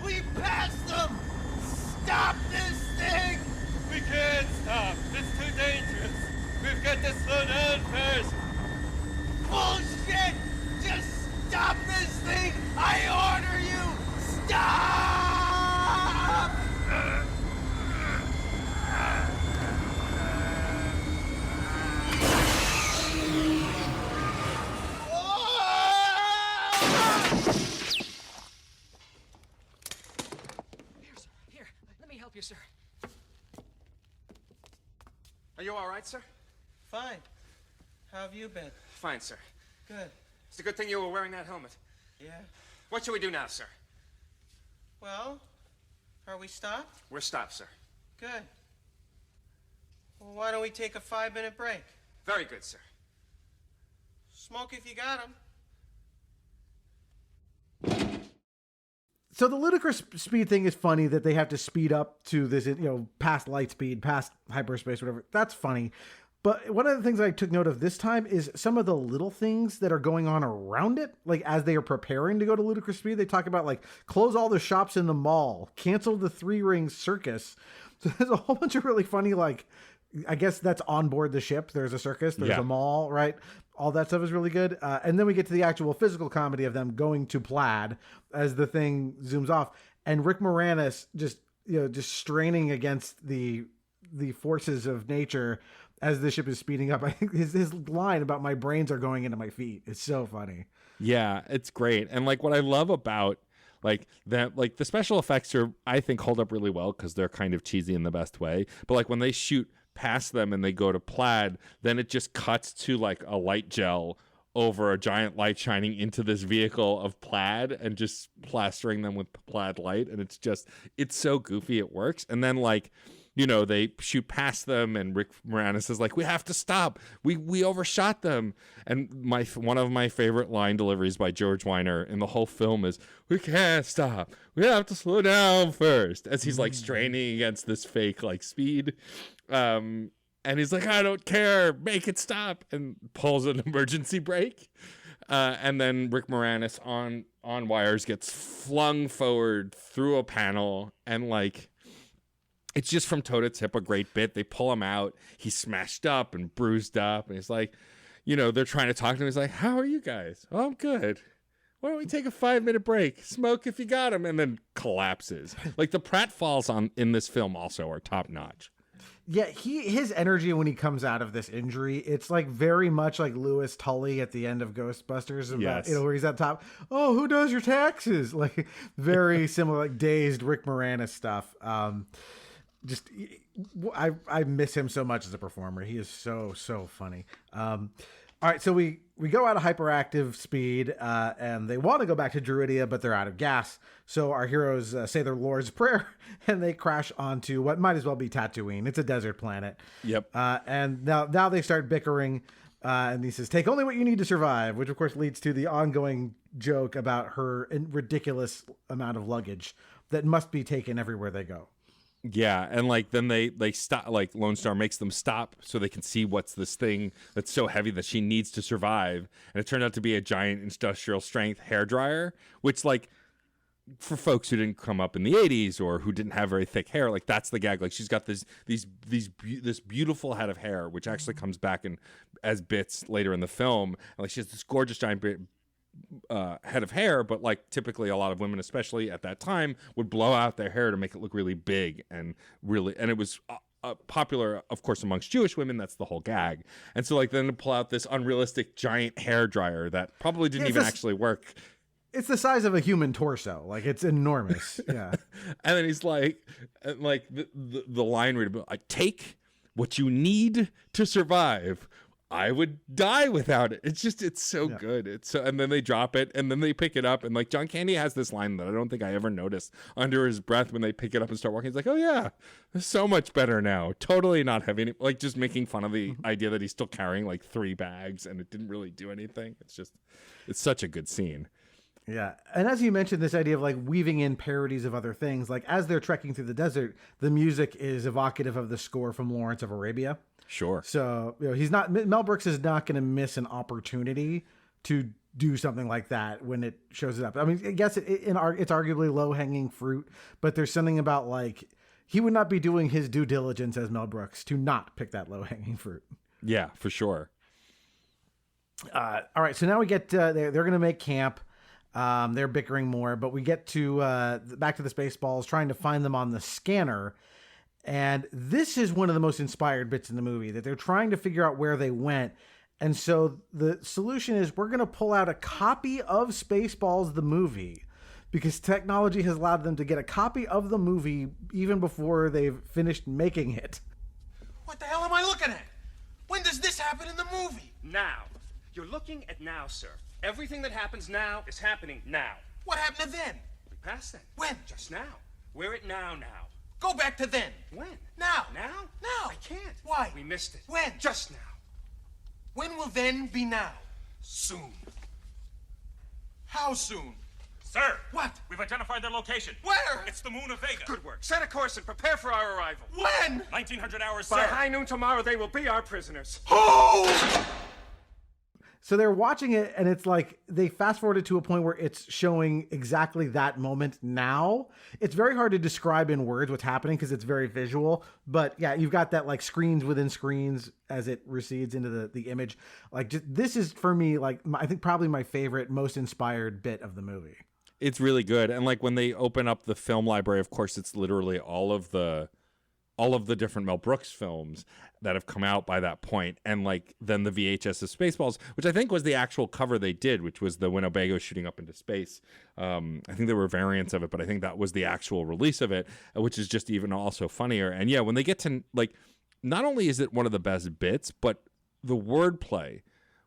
We passed them! Stop this thing! We can't stop. It's too dangerous. We've got to slow down first. Bullshit! Just stop this thing! I order you! Stop! Help you, sir. Are you all right, sir? Fine. How have you been? Fine, sir. Good. It's a good thing you were wearing that helmet. Yeah. What should we do now, sir? Well, are we stopped? We're stopped, sir. Good. Well, why don't we take a 5-minute break? Very good, sir. Smoke if you got 'em. So the ludicrous speed thing is funny, that they have to speed up to this, past light speed, past hyperspace, whatever. That's funny. But one of the things I took note of this time is some of the little things that are going on around it. Like as they are preparing to go to ludicrous speed, they talk about like close all the shops in the mall, cancel the 3-ring circus. So there's a whole bunch of really funny, like, I guess that's on board the ship. There's a circus, there's a mall, right? all that stuff is really good. And then we get to the actual physical comedy of them going to Plaid as the thing zooms off, and Rick Moranis just straining against the forces of nature as the ship is speeding up. I think his line about my brains are going into my feet is so funny. Yeah, it's great. And like what I love about like that, like the special effects are, I think, hold up really well because they're kind of cheesy in the best way. But like when they shoot past them and they go to Plaid, then it just cuts to like a light gel over a giant light shining into this vehicle of plaid and just plastering them with plaid light. And it's so goofy, it works. And then like, you know, they shoot past them and Rick Moranis is like, we have to stop. We overshot them. And one of my favorite line deliveries by George Weiner in the whole film is, we can't stop. We have to slow down first, as he's like straining against this fake like speed. And he's like, I don't care, make it stop, and pulls an emergency brake. And then Rick Moranis on wires gets flung forward through a panel, and like, it's just from toe to tip a great bit. They pull him out. He's smashed up and bruised up. And he's like, you know, they're trying to talk to him. He's like, how are you guys? Oh, I'm good. Why don't we take a 5-minute break? Smoke if you got him. And then collapses. Like the pratfalls in this film also are top notch. Yeah, his energy when he comes out of this injury, it's like very much like Louis Tully at the end of Ghostbusters, about, yes. You know, where he's at top. Oh, who does your taxes? Like very similar, like dazed Rick Moranis stuff. I miss him so much as a performer. He is so funny. All right, so we go out of hyperactive speed, and they want to go back to Druidia, but they're out of gas. So our heroes say their Lord's Prayer, and they crash onto what might as well be Tatooine. It's a desert planet. Yep. And now they start bickering, and he says, take only what you need to survive, which of course leads to the ongoing joke about her ridiculous amount of luggage that must be taken everywhere they go. Yeah, and like then they stop, like Lone Star makes them stop so they can see what's this thing that's so heavy that she needs to survive, and it turned out to be a giant industrial strength hairdryer, which like for folks who didn't come up in the 80s or who didn't have very thick hair, like that's the gag. Like she's got this beautiful head of hair, which actually comes back in as bits later in the film, and like she has this gorgeous giant head of hair, but like typically a lot of women, especially at that time, would blow out their hair to make it look really big and it was popular, of course, amongst Jewish women. That's the whole gag. And so like then to pull out this unrealistic giant hair dryer that probably didn't even actually work. It's the size of a human torso. Like it's enormous. Yeah. And then he's like the line read like, take what you need to survive. I would die without it. It's so good. And then they drop it and then they pick it up. And like John Candy has this line that I don't think I ever noticed under his breath when they pick it up and start walking. He's like, oh yeah, it's so much better now. Totally not having it, like just making fun of the idea that he's still carrying like 3 bags and it didn't really do anything. It's such a good scene. Yeah. And as you mentioned, this idea of like weaving in parodies of other things, like as they're trekking through the desert, the music is evocative of the score from Lawrence of Arabia. Sure. So, you know, Mel Brooks is not going to miss an opportunity to do something like that when it shows up. I mean, I guess it's arguably low hanging fruit, but there's something about like, he would not be doing his due diligence as Mel Brooks to not pick that low hanging fruit. Yeah, for sure. All right. So now we get, they're going to make camp. They're bickering more, but we get to back to the Spaceballs, trying to find them on the scanner. And this is one of the most inspired bits in the movie, that they're trying to figure out where they went. And so the solution is we're going to pull out a copy of Spaceballs, the movie, because technology has allowed them to get a copy of the movie even before they've finished making it. What the hell am I looking at? When does this happen in the movie? Now. You're looking at now, sir. Everything that happens now is happening now. What happened to then? We passed then. When? Just now. We're at now. Go back to then. When? Now. Now? Now. I can't. Why? We missed it. When? Just now. When will then be now? Soon. How soon? Sir! What? We've identified their location. Where? It's the moon of Vega. Good work. Set a course and prepare for our arrival. When? 1900 hours, sir. By high noon tomorrow, they will be our prisoners. Oh! So they're watching it, and it's like they fast forwarded to a point where it's showing exactly that moment now. It's very hard to describe in words what's happening because it's very visual. But yeah, you've got that like screens within screens as it recedes into the image. Like this is for me, like I think probably my favorite, most inspired bit of the movie. It's really good. And like when they open up the film library, of course, it's literally all of the different Mel Brooks films that have come out by that point. And like then the VHS of Spaceballs, which I think was the actual cover they did, which was the Winnebago shooting up into space. I think there were variants of it, but I think that was the actual release of it, which is just even also funnier. And yeah, when they get to like, not only is it one of the best bits, but the wordplay.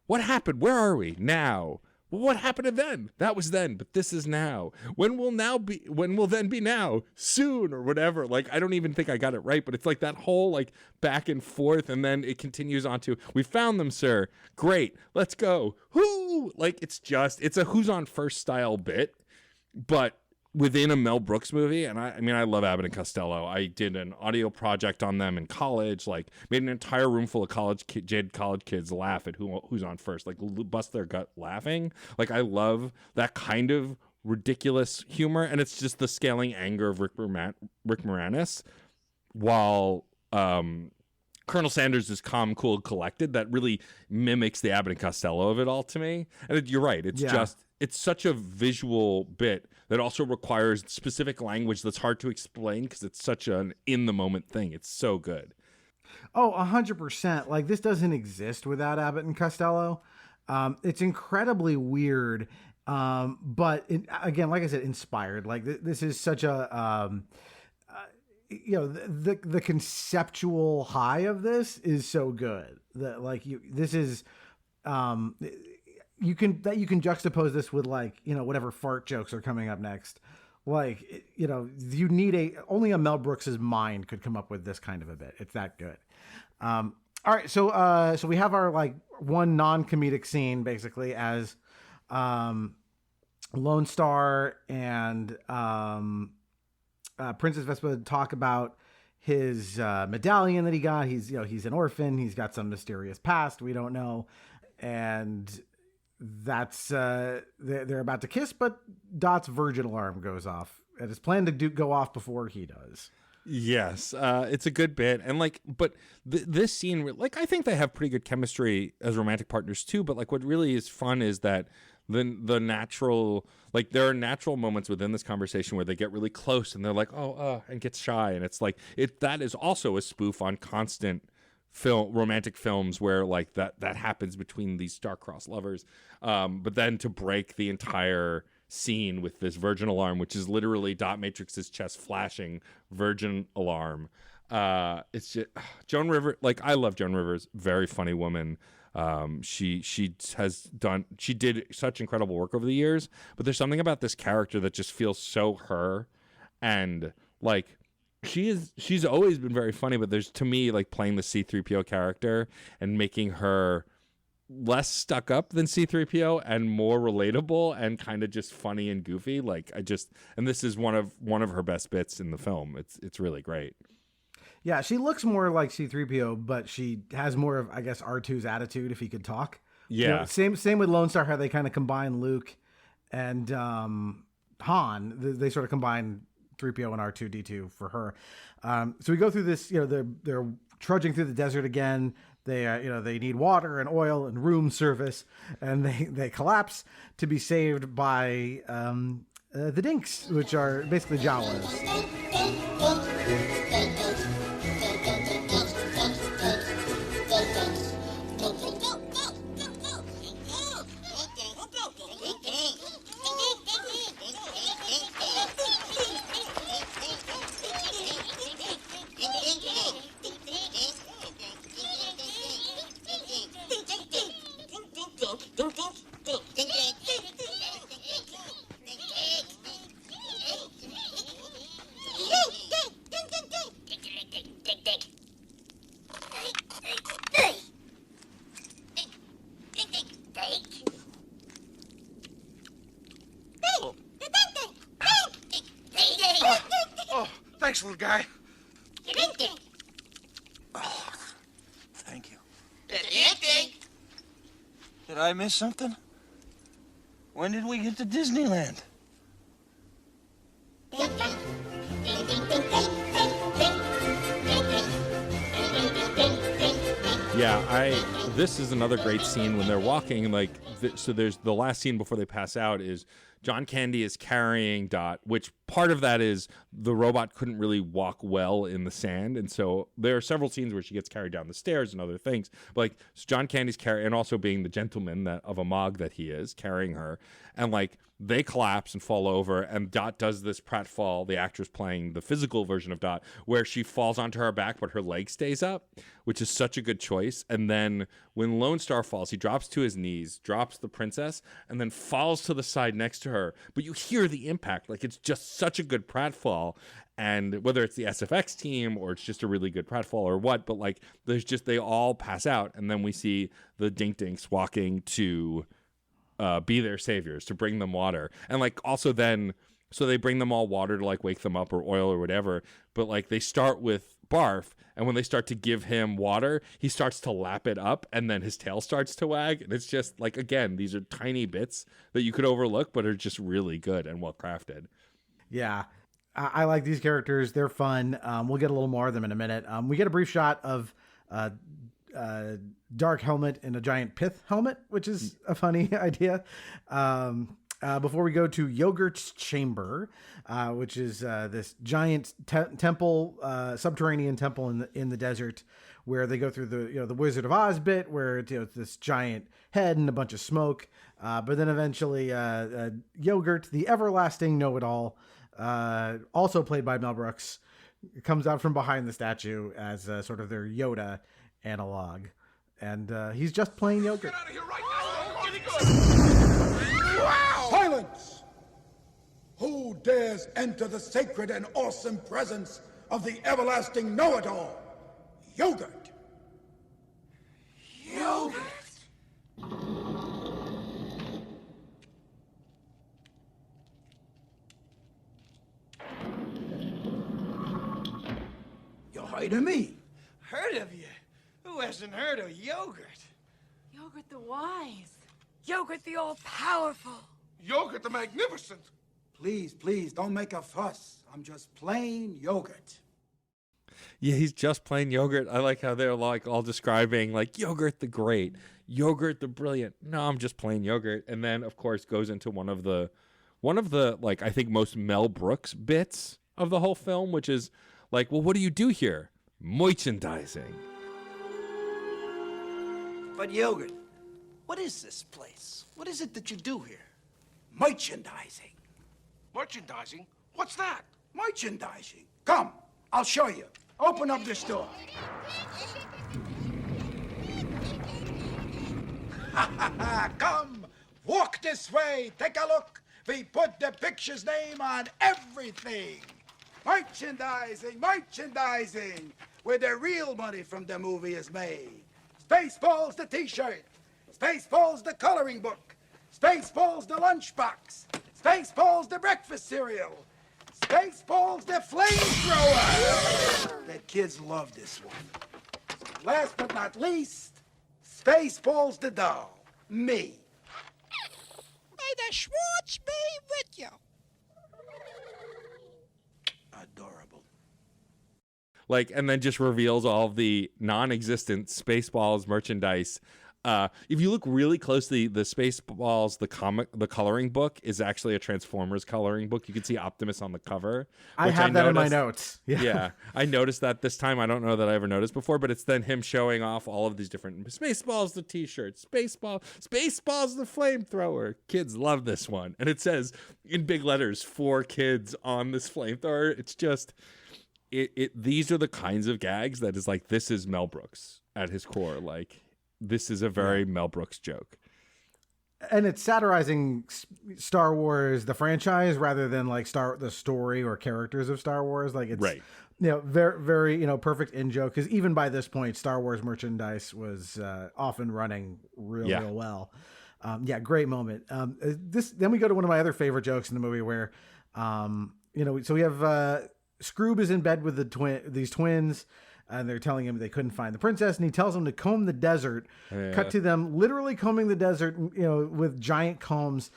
What happened? Where are we now? Well, what happened then? That was then, but this is now. When will then be now? Soon or whatever. Like, I don't even think I got it right, but it's like that whole like back and forth, and then it continues on to, we found them, sir. Great. Let's go. Whoo! Like, it's a who's on first style bit, but within a Mel Brooks movie. And I mean, I love Abbott and Costello. I did an audio project on them in college, like made an entire room full of college kids laugh at who's on first, like bust their gut laughing. Like, I love that kind of ridiculous humor. And it's just the scaling anger of Rick Moranis while, Colonel Sanders is calm, cool, collected. That really mimics the Abbott and Costello of it all to me. And you're right. It's such a visual bit that also requires specific language that's hard to explain because it's such an in-the-moment thing. It's so good. Oh, 100%. Like, this doesn't exist without Abbott and Costello. It's incredibly weird, but again, like I said, inspired. Like, this is such a... the conceptual high of this is so good that you can juxtapose this with like, whatever fart jokes are coming up next. Like, you need only a Mel Brooks's mind could come up with this kind of a bit. It's that good. All right. So we have our like one non-comedic scene basically as, Lone Star and, Princess Vespa talk about his medallion that he got. He's an orphan. He's got some mysterious past we don't know, and that's they're about to kiss, but Dot's Virgin alarm goes off. It is planned to go off before he does. Yes, it's a good bit, and like, but this scene, like, I think they have pretty good chemistry as romantic partners too. But like, what really is fun is that the natural, like, there are natural moments within this conversation where they get really close and they're like, and gets shy, and it's like that is also a spoof on constant romantic films where like that happens between these star-crossed lovers, but then to break the entire scene with this Virgin alarm, which is literally Dot Matrix's chest flashing Virgin alarm. It's just Joan Rivers. Like, I love Joan Rivers, very funny woman. She did such incredible work over the years, but there's something about this character that just feels so her, and like she's always been very funny, but there's, to me, like, playing the C-3PO character and making her less stuck up than C-3PO and more relatable and kind of just funny and goofy. Like, and this is one of her best bits in the film. It's really great. Yeah, she looks more like C-3PO, but she has more of, I guess, R2's attitude if he could talk. Yeah. Same with Lone Star, how they kind of combine Luke and Han. They sort of combine 3PO and R2-D2 for her. So we go through this, they're trudging through the desert again. They need water and oil and room service, and they collapse to be saved by the Dinks, which are basically Jawas. Thanks, little guy. Oh, thank you. Did I miss something? When did we get to Disneyland? Yeah, this is another great scene when they're walking. Like, so there's the last scene before they pass out is John Candy is carrying Dot, which part of that is the robot couldn't really walk well in the sand. And so there are several scenes where she gets carried down the stairs and other things. But like, so John Candy's carrying, and also being the gentleman of a Mog that he is, carrying her. And like, they collapse and fall over, and Dot does this pratfall, the actress playing the physical version of Dot, where she falls onto her back, but her leg stays up, which is such a good choice. And then when Lone Star falls, he drops to his knees, drops the princess, and then falls to the side next to her. But you hear the impact. Like, it's just such a good pratfall. And whether it's the SFX team or it's just a really good pratfall or what, but like, they all pass out. And then we see the Dink Dinks walking to be their saviors, to bring them water. And like, also then, so they bring them all water to like wake them up, or oil or whatever. But like, they start with Barf, and when they start to give him water, he starts to lap it up, and then his tail starts to wag. And it's just like, again, these are tiny bits that you could overlook, but are just really good and well crafted. Yeah. I like these characters. They're fun. We'll get a little more of them in a minute. We get a brief shot of dark helmet and a giant pith helmet, which is a funny idea. Before we go to Yogurt's chamber, which is this giant temple, subterranean temple in the desert, where they go through the Wizard of Oz bit, where it's this giant head and a bunch of smoke. But then eventually, Yogurt, the everlasting know-it-all, also played by Mel Brooks, comes out from behind the statue as sort of their Yoda analog. And he's just plain Yogurt. Get out of here right now! Wow! Silence! Who dares enter the sacred and awesome presence of the everlasting know-it-all? Yogurt! Yogurt! You're heard of me. Heard of you? Who hasn't heard of Yogurt? Yogurt the wise. Yogurt the all-powerful. Yogurt the magnificent. Please, don't make a fuss. I'm just plain Yogurt. Yeah, he's just plain Yogurt. I like how they're like all describing like Yogurt the great, Yogurt the brilliant. No, I'm just plain Yogurt. And then of course goes into one of the like, I think most Mel Brooks bits of the whole film, which is like, well, what do you do here? Moichandizing. But Yogurt, what is this place? What is it that you do here? Merchandising. Merchandising? What's that? Merchandising. Come, I'll show you. Open up this door. Come, walk this way. Take a look. We put the picture's name on everything. Merchandising, where the real money from the movie is made. Spaceballs the t-shirt. Spaceballs the coloring book. Spaceballs the lunchbox. Spaceballs the breakfast cereal. Spaceballs the flamethrower. The kids love this one. Last but not least, Spaceballs the doll. Me. May the Schwartz be with you. Adorable. Like, and then just reveals all of the non-existent Spaceballs merchandise. If you look really closely, the Spaceballs, the coloring book is actually a Transformers coloring book. You can see Optimus on the cover. I have that in my notes. Yeah, I noticed that this time. I don't know that I ever noticed before, but it's then him showing off all of these different Spaceballs, the t-shirt, Spaceballs the flamethrower. Kids love this one. And it says in big letters, for kids on this flamethrower. It's just, these are the kinds of gags that is like, this is Mel Brooks at his core. Like, this is a very Mel Brooks joke. And it's satirizing Star Wars, the franchise, rather than like the story or characters of Star Wars. Like, it's right. Very, very, perfect in joke. Because even by this point, Star Wars merchandise was often running real well. Great moment. Then we go to one of my other favorite jokes in the movie where, so we have Scroob is in bed with these twins. and they're telling him they couldn't find the princess, and he tells them to comb the desert. Yeah. Cut to them literally combing the desert, with giant combs.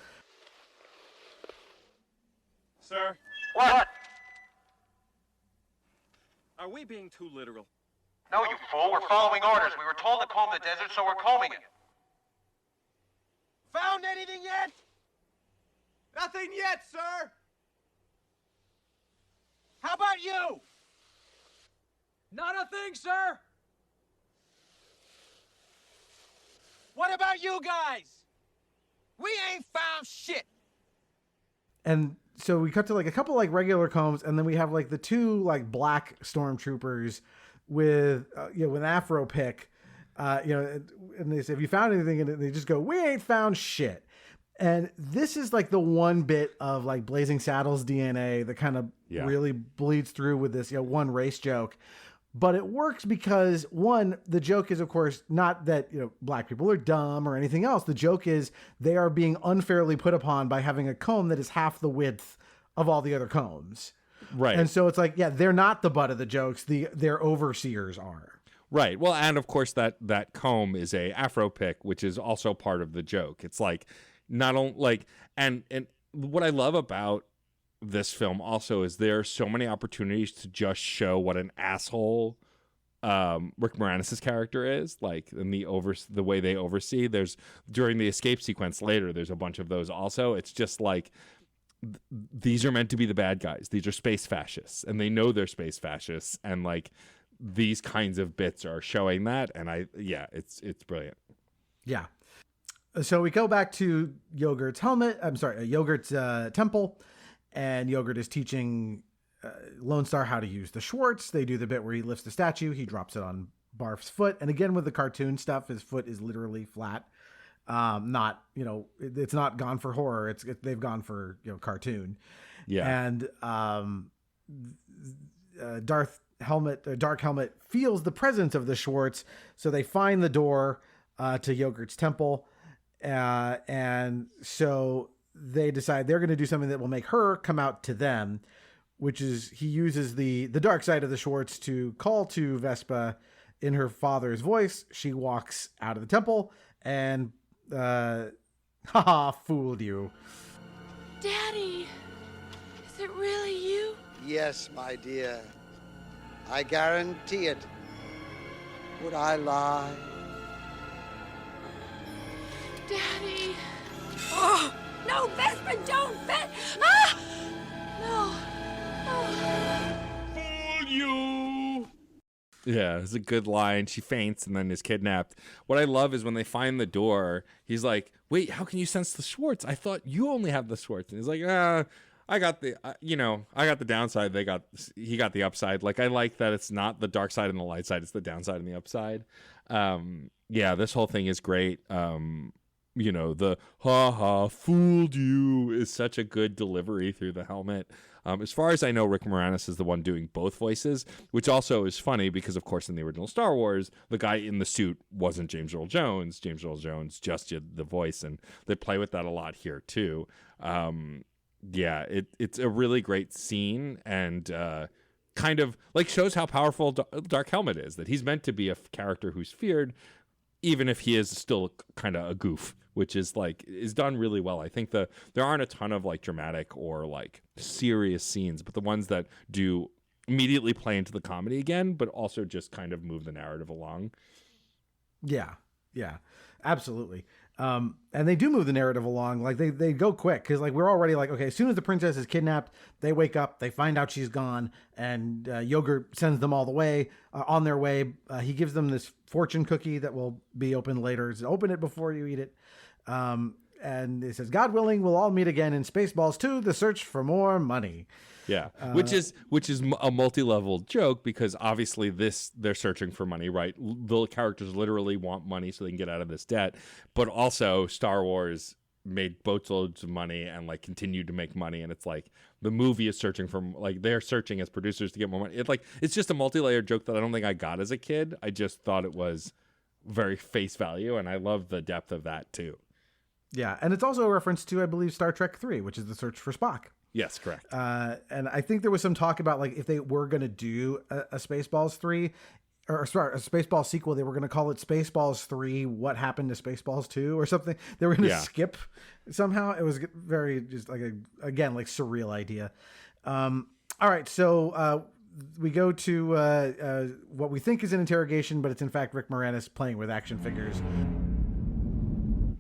Sir? What? Are we being too literal? No, you fool. We're following orders. We were told to comb the desert, so we're combing it. Found anything yet? Nothing yet, sir. How about you? Not a thing, sir. What about you guys? We ain't found shit. And so we cut to like a couple like regular combs, and then we have like the two like black stormtroopers with with an afro pick, and they say, "Have you found anything?" And they just go, "We ain't found shit." And this is like the one bit of like Blazing Saddles DNA that kind of really bleeds through with this one race joke. But it works because, one, the joke is, of course, not that black people are dumb or anything else. The joke is they are being unfairly put upon by having a comb that is half the width of all the other combs. Right. And so it's like, they're not the butt of the jokes. Their overseers are. Right. Well, and of course that comb is a afro pick, which is also part of the joke. It's like not only like and what I love about this film also is there are so many opportunities to just show what an asshole Rick Moranis' character is, like in the way they oversee. There's during the escape sequence later, there's a bunch of those also. It's just like these are meant to be the bad guys. These are space fascists, and they know they're space fascists, and like these kinds of bits are showing that. And it's brilliant. Yeah. So we go back to Yogurt's temple. And Yogurt is teaching Lone Star how to use the Schwartz. They do the bit where he lifts the statue. He drops it on Barf's foot. And again, with the cartoon stuff, his foot is literally flat. Not, it's not gone for horror. They've gone for, cartoon. Yeah. And Dark Helmet feels the presence of the Schwartz. So they find the door to Yogurt's temple. And so they decide they're going to do something that will make her come out to them, which is he uses the dark side of the Schwartz to call to Vespa in her father's voice. She walks out of the temple and, fooled you. Daddy, is it really you? Yes, my dear. I guarantee it. Would I lie? Daddy. Oh! No, Vespa, don't! Ah! No. Oh. Fool you! Yeah, it's a good line. She faints and then is kidnapped. What I love is when they find the door, he's like, wait, how can you sense the Schwartz? I thought you only have the Schwartz. And he's like, I got the, I got the downside. He got the upside. Like, I like that it's not the dark side and the light side. It's the downside and the upside. This whole thing is great. The fooled you is such a good delivery through the helmet. As far as I know, Rick Moranis is the one doing both voices, which also is funny because, of course, in the original Star Wars, the guy in the suit wasn't James Earl Jones. James Earl Jones just did the voice, and they play with that a lot here, too. It's a really great scene and kind of like shows how powerful Dark Helmet is, that he's meant to be a character who's feared, even if he is still kind of a goof, which is done really well. I think there aren't a ton of like dramatic or like serious scenes, but the ones that do immediately play into the comedy again, but also just kind of move the narrative along. Yeah, absolutely. And they do move the narrative along. Like they go quick because like we're already like, okay, as soon as the princess is kidnapped, they wake up, they find out she's gone, and Yogurt sends them all the way on their way. He gives them this fortune cookie that will be opened later. Says, open it before you eat it. And it says, God willing, we'll all meet again in Spaceballs 2, the search for more money. Yeah, which is a multi-level joke because obviously they're searching for money, right? The characters literally want money so they can get out of this debt, but also Star Wars made boatloads of money and like continued to make money, and it's like the movie is searching for like they're searching as producers to get more money. It's just a multi-layered joke that I don't think I got as a kid. I just thought it was very face value, and I love the depth of that too. Yeah, and it's also a reference to, I believe, Star Trek 3, which is the search for Spock. Yes, correct. And I think there was some talk about like if they were going to do a Spaceballs 3, or sorry, a Spaceballs sequel, they were going to call it Spaceballs 3, What Happened to Spaceballs 2 or something. They were going to skip somehow. It was very just like again, like surreal idea. All right. So we go to what we think is an interrogation, but it's in fact Rick Moranis playing with action figures.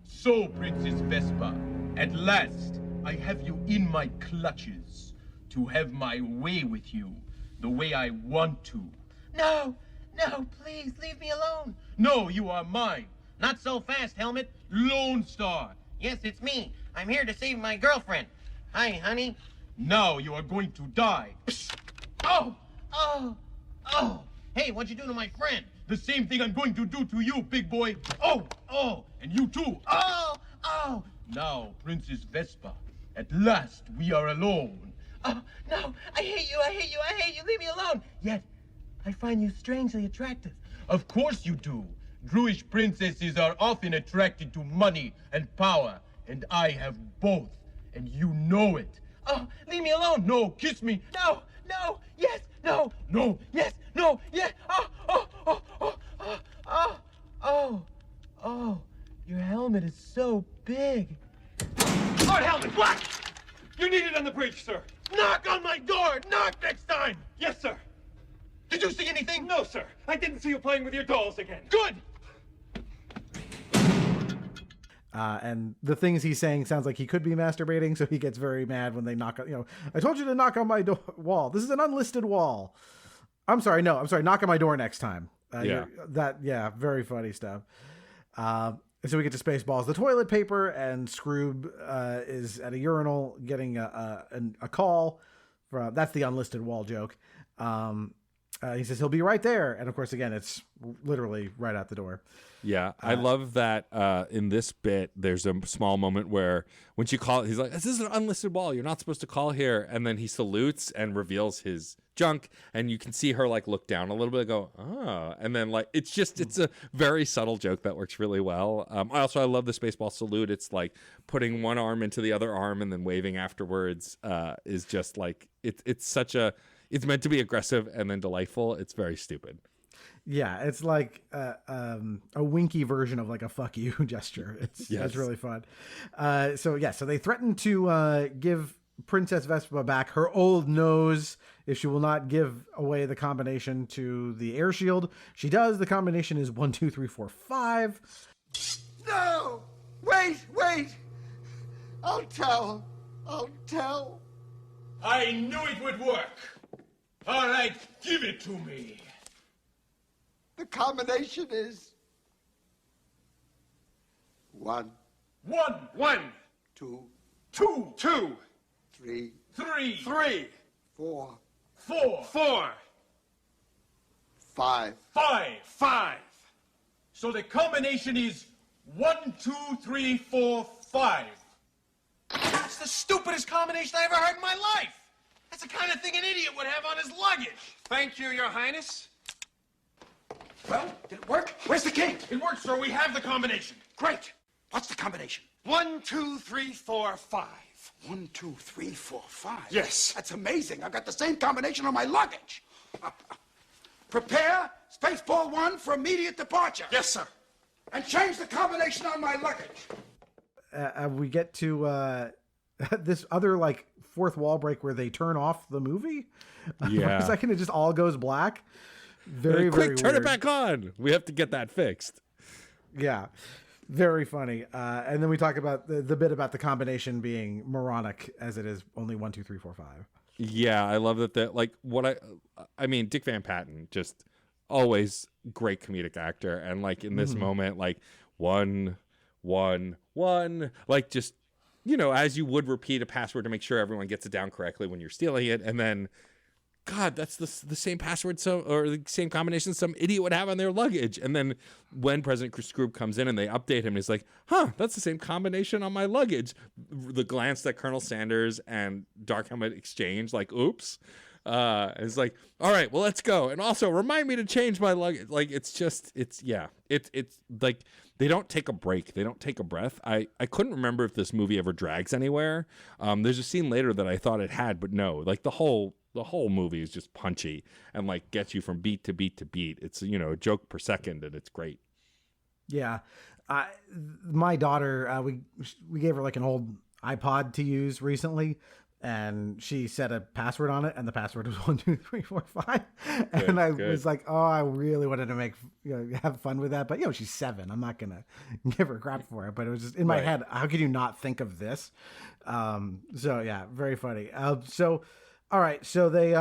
So, Princess Vespa, at last I have you in my clutches to have my way with you the way I want to. No, please, leave me alone. No, you are mine. Not so fast, Helmet. Lone Star. Yes, it's me. I'm here to save my girlfriend. Hi, honey. Now you are going to die. Oh! Hey, what'd you do to my friend? The same thing I'm going to do to you, big boy. Oh, and you too. Oh! Now, Princess Vespa, at last we are alone. Oh, no, I hate you, leave me alone. Yet, I find you strangely attractive. Of course you do. Druish princesses are often attracted to money and power, and I have both, and you know it. Oh, leave me alone. No, kiss me. No, yes, no, yes, no, yes. Oh, your helmet is so big. Lord Helmet, what? You're needed on the bridge, sir. Knock on my door. Knock next time. Yes, sir. Did you see anything? No, sir. I didn't see you playing with your dolls again. Good. And the things he's saying sounds like he could be masturbating, so he gets very mad when they knock on, I told you to knock on my wall. This is an unlisted wall. I'm sorry, knock on my door next time. Very funny stuff. So we get to Spaceballs, the toilet paper, and Scroob is at a urinal getting a call. That's the unlisted wall joke. He says he'll be right there. And of course, again, it's literally right out the door. Yeah, I love that in this bit, there's a small moment where when she calls, he's like, this is an unlisted wall. You're not supposed to call here. And then he salutes and reveals his junk. And you can see her like look down a little bit and go, oh. And then like, it's a very subtle joke that works really well. I love the Spaceball salute. It's like putting one arm into the other arm and then waving afterwards is just like, it's meant to be aggressive and then delightful. It's very stupid. Yeah, it's like a winky version of like a fuck you gesture. It's really fun. So they threaten to give Princess Vespa back her old nose if she will not give away the combination to the air shield. She does. The combination is 1, 2, 3, 4, 5. No! Wait! I'll tell. I knew it would work. All right, give it to me. The combination is 1, 2, 3, 4, 5. 5. So the combination is 1, 2, 3, 4, 5. That's the stupidest combination I ever heard in my life. That's the kind of thing an idiot would have on his luggage. Thank you, Your Highness. Well, did it work? Where's the key? It works, sir. We have the combination. Great. What's the combination? 1, 2, 3, 4, 5. 1, 2, 3, 4, 5. Yes. That's amazing. I've got the same combination on my luggage. Prepare Spaceball 1 for immediate departure. Yes, sir. And change the combination on my luggage. We get to this other like fourth wall break where they turn off the movie. Yeah. For a second, it just all goes black. Very quick, turn weird. it back on. We have to get that fixed. Yeah. Very funny. And then we talk about the bit about the combination being moronic as it is only 1, 2, 3, 4, 5. Yeah, I love that. I mean, Dick Van Patten, just always great comedic actor. And like in this moment, like 1, 1, 1, like just, as you would repeat a password to make sure everyone gets it down correctly when you're stealing it. And then, God, that's the same password or the same combination some idiot would have on their luggage. And then when President Scroob comes in and they update him, he's like, that's the same combination on my luggage. The glance that Colonel Sanders and Dark Helmet exchange, like, oops. It's like, all right, well, let's go. And also remind me to change my luggage. Like, it's like they don't take a break. They don't take a breath. I couldn't remember if this movie ever drags anywhere. There's a scene later that I thought it had, but no. Like the whole movie is just punchy and like gets you from beat to beat to beat. It's, you know, a joke per second, and it's great. Yeah. My daughter, we gave her like an old iPod to use recently, and she set a password on it, and the password was 1, 2, 3, 4, 5. And I was like, oh, I really wanted to have fun with that. But, you know, she's 7. I'm not going to give her crap for it. But it was just in my head, how could you not think of this? So, yeah, very funny. So, all right. So they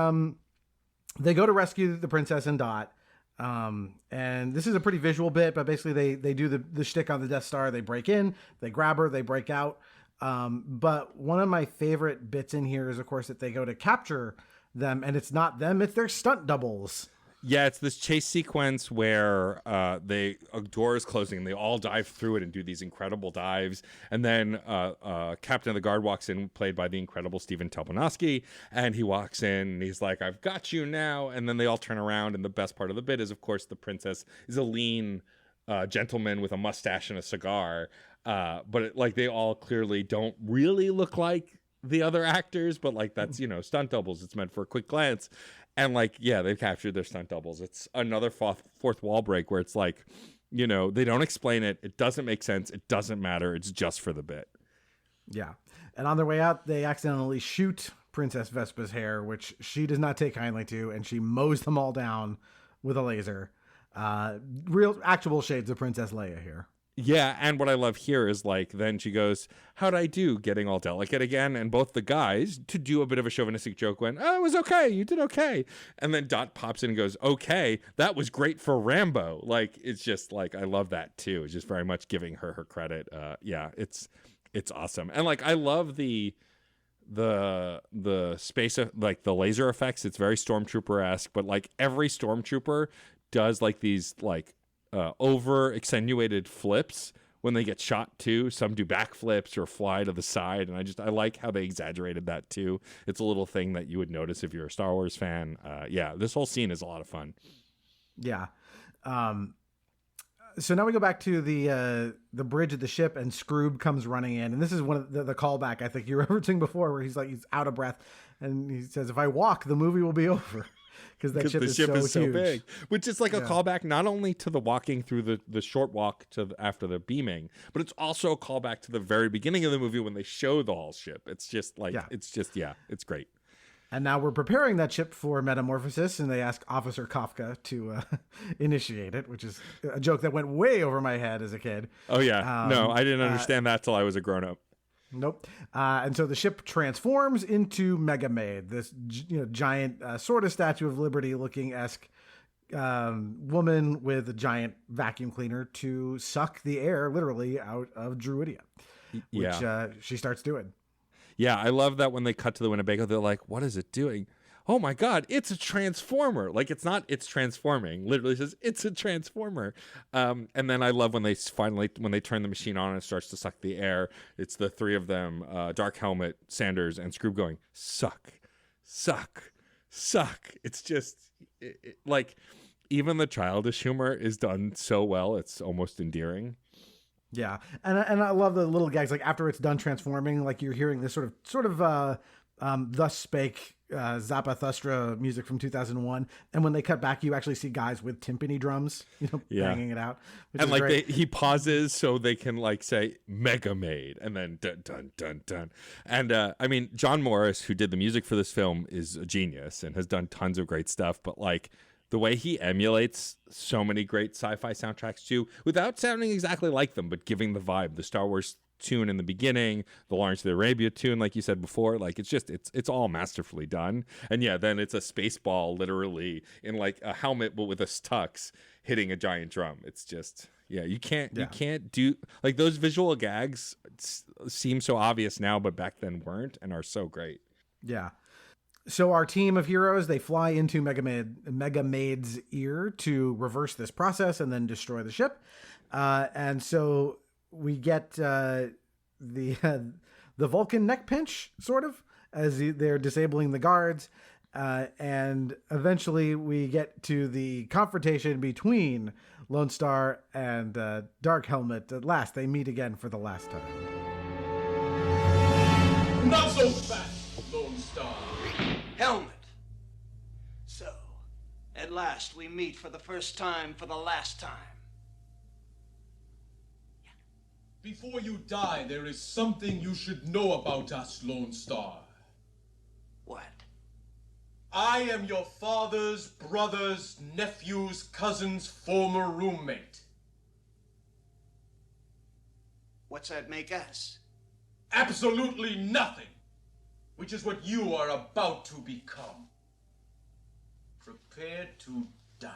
go to rescue the princess and Dot. And this is a pretty visual bit, but basically they do the shtick on the Death Star. They break in, they grab her, they break out. But one of my favorite bits in here is, of course, that they go to capture them, and it's not them, it's their stunt doubles. Yeah, it's this chase sequence where a door is closing and they all dive through it and do these incredible dives. And then Captain of the Guard walks in, played by the incredible Stephen Tobolowsky, and he walks in and he's like, I've got you now. And then they all turn around, and the best part of the bit is, of course, the princess is a lean gentleman with a mustache and a cigar. But they all clearly don't really look like the other actors, but like that's, you know, stunt doubles. It's meant for a quick glance. And like, yeah, they've captured their stunt doubles. It's another fourth wall break where it's like, you know, they don't explain it. It doesn't make sense. It doesn't matter. It's just for the bit. Yeah. And on their way out, they accidentally shoot Princess Vespa's hair, which she does not take kindly to, and she mows them all down with a laser. Real actual shades of Princess Leia here. Yeah, and what I love here is like, then she goes, how'd I do, getting all delicate again? And both the guys, to do a bit of a chauvinistic joke, went, oh, it was okay, you did okay. And then Dot pops in and goes, okay, that was great for Rambo. Like, it's just like, I love that too. It's just very much giving her credit. Yeah, it's awesome. And like, I love the space, like the laser effects. It's very Stormtrooper-esque, but like every Stormtrooper does like these like over accentuated flips when they get shot too. Some do backflips or fly to the side, and I like how they exaggerated that too. It's a little thing that you would notice if you're a Star Wars fan. Yeah, this whole scene is a lot of fun. Yeah. So now we go back to the bridge of the ship, and Scroob comes running in, and this is one of the callback I think you were referencing before, where he's out of breath, and he says, "If I walk, the movie will be over." Because the ship is so big, which is like a callback not only to the walking through the short walk to after the beaming, but it's also a callback to the very beginning of the movie when they show the whole ship. It's just like it's great. And now we're preparing that ship for metamorphosis, and they ask Officer Kafka to initiate it, which is a joke that went way over my head as a kid. Oh yeah, no, I didn't understand that till I was a grown up. Nope. And so the ship transforms into Mega Maid, this giant sort of Statue of Liberty looking esque woman with a giant vacuum cleaner to suck the air literally out of Druidia, which she starts doing. Yeah, I love that when they cut to the Winnebago, they're like, what is it doing? Oh my God, it's a transformer. Like, it's not, it's transforming. Literally says, it's a transformer. And then I love when they turn the machine on and it starts to suck the air. It's the three of them, Dark Helmet, Sanders, and Scroob going, suck, suck, suck. It's just, like, even the childish humor is done so well. It's almost endearing. Yeah. And I love the little gags, like after it's done transforming, like you're hearing this sort of Thus Spake Zarathustra music from 2001, and when they cut back you actually see guys with timpani drums banging it out, and like he pauses so they can like say Mega Maid and then dun dun dun dun. And I mean, John Morris, who did the music for this film, is a genius and has done tons of great stuff, but like the way he emulates so many great sci-fi soundtracks too, without sounding exactly like them, but giving the vibe, the Star Wars tune in the beginning, the Lawrence of Arabia tune, like you said before, like it's all masterfully done. And yeah, then it's a space ball literally in like a helmet but with a tux hitting a giant drum. It's just, yeah, you can't do like those visual gags seem so obvious now, but back then weren't, and are so great. Yeah. So our team of heroes, they fly into Mega Maid's ear to reverse this process and then destroy the ship. And so we get the Vulcan neck pinch, sort of, as they're disabling the guards. And eventually we get to the confrontation between Lone Star and Dark Helmet. At last, they meet again for the last time. Not so fast, Lone Star. Helmet. So, at last we meet for the first time for the last time. Before you die, there is something you should know about us, Lone Star. What? I am your father's brother's nephew's cousin's former roommate. What's that make us? Absolutely nothing, which is what you are about to become. Prepare to die.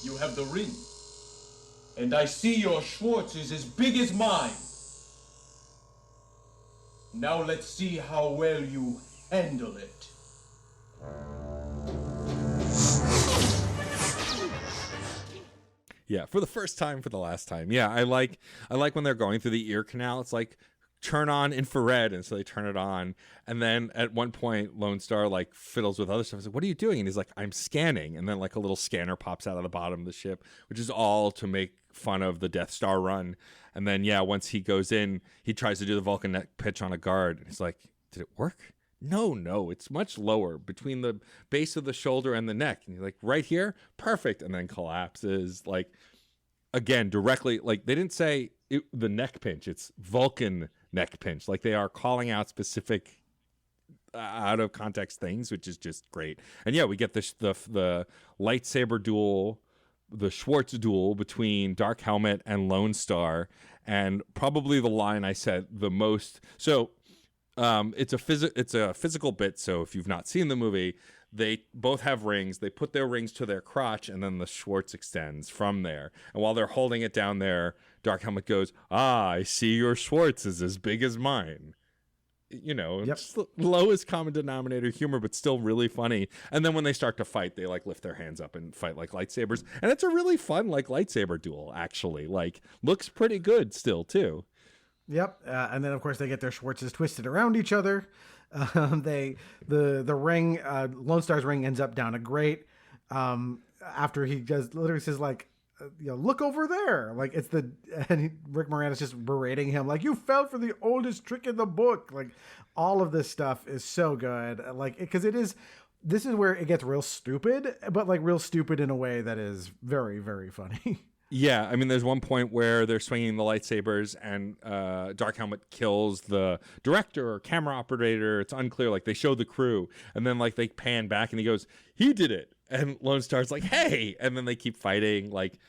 You have the ring, and I see your Schwartz is as big as mine. Now let's see how well you handle it. Yeah, for the first time, for the last time. Yeah, I like when they're going through the ear canal. It's like turn on infrared, and so they turn it on. And then at one point, Lone Star like fiddles with other stuff. He's like, "What are you doing?" And he's like, "I'm scanning." And then like a little scanner pops out of the bottom of the ship, which is all to make fun of the Death Star run. And then yeah, once he goes in, he tries to do the Vulcan neck pitch on a guard. And he's like, "Did it work?" No, it's much lower between the base of the shoulder and the neck. And you're like, right here, perfect. And then collapses. Like, again, directly, like they didn't say the neck pinch. It's Vulcan neck pinch. Like they are calling out specific out of context things, which is just great. And yeah, we get the lightsaber duel, the Schwartz duel between Dark Helmet and Lone Star. And probably the line I said the most. So, it's a physical bit. So if you've not seen the movie, they both have rings. They put their rings to their crotch, and then the Schwartz extends from there. And while they're holding it down there, Dark Helmet goes, I see your Schwartz is as big as mine. You know, it's lowest common denominator humor, but still really funny. And then when they start to fight, they like lift their hands up and fight like lightsabers. And it's a really fun like lightsaber duel, actually. Like looks pretty good still too. Yep, and then of course they get their Schwartzes twisted around each other. The ring, Lone Star's ring ends up down a grate. After he literally says like, look over there. Like Rick Moranis just berating him like, you fell for the oldest trick in the book. Like all of this stuff is so good. Like because this is where it gets real stupid, but like real stupid in a way that is very, very funny. Yeah, I mean, there's one point where they're swinging the lightsabers and Dark Helmet kills the director or camera operator. It's unclear. Like, they show the crew, and then, like, they pan back, and he goes, he did it. And Lone Star's like, hey! And then they keep fighting. Like,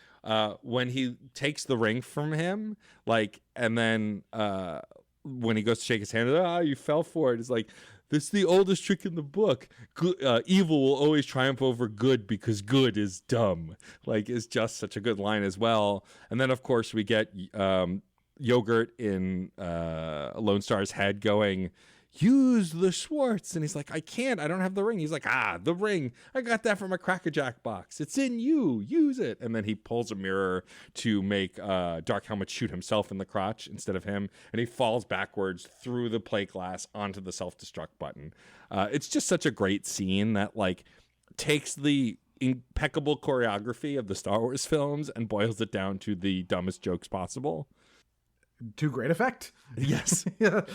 when he takes the ring from him, like, and then when he goes to shake his hand, you fell for it. It's like, this is the oldest trick in the book. Evil will always triumph over good because good is dumb. Like, it's just such a good line as well. And then, of course, we get Yogurt in Lone Star's head going, use the Schwartz. And he's like, I can't. I don't have the ring. He's like, the ring. I got that from a Cracker Jack box. It's in you. Use it. And then he pulls a mirror to make Dark Helmet shoot himself in the crotch instead of him. And he falls backwards through the plate glass onto the self-destruct button. It's just such a great scene that like takes the impeccable choreography of the Star Wars films and boils it down to the dumbest jokes possible. To great effect. Yes,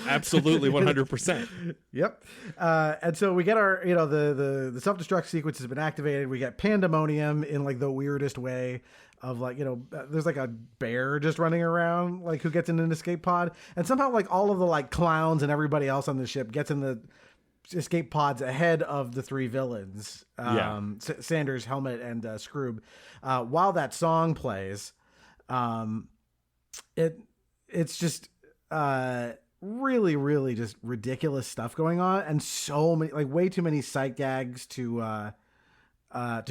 absolutely, 100%. Yep. And so we get our, the self-destruct sequence has been activated. We get pandemonium in like the weirdest way of like, there's like a bear just running around, like who gets in an escape pod. And somehow like all of the like clowns and everybody else on the ship gets in the escape pods ahead of the three villains, Sanders, Helmet, and Scroob. While that song plays, it's just really, really just ridiculous stuff going on, and so many, like way too many sight gags to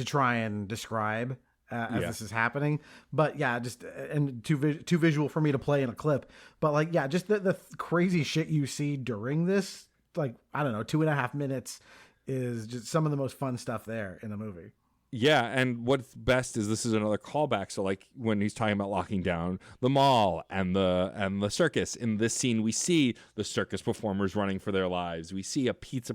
try and describe as this is happening. But yeah, just and too visual for me to play in a clip. But like, yeah, just the crazy shit you see during this, like, I don't know, 2.5 minutes is just some of the most fun stuff there in the movie. Yeah, and what's best is this is another callback. So like when he's talking about locking down the mall and the circus, in this scene we see the circus performers running for their lives. We see a pizza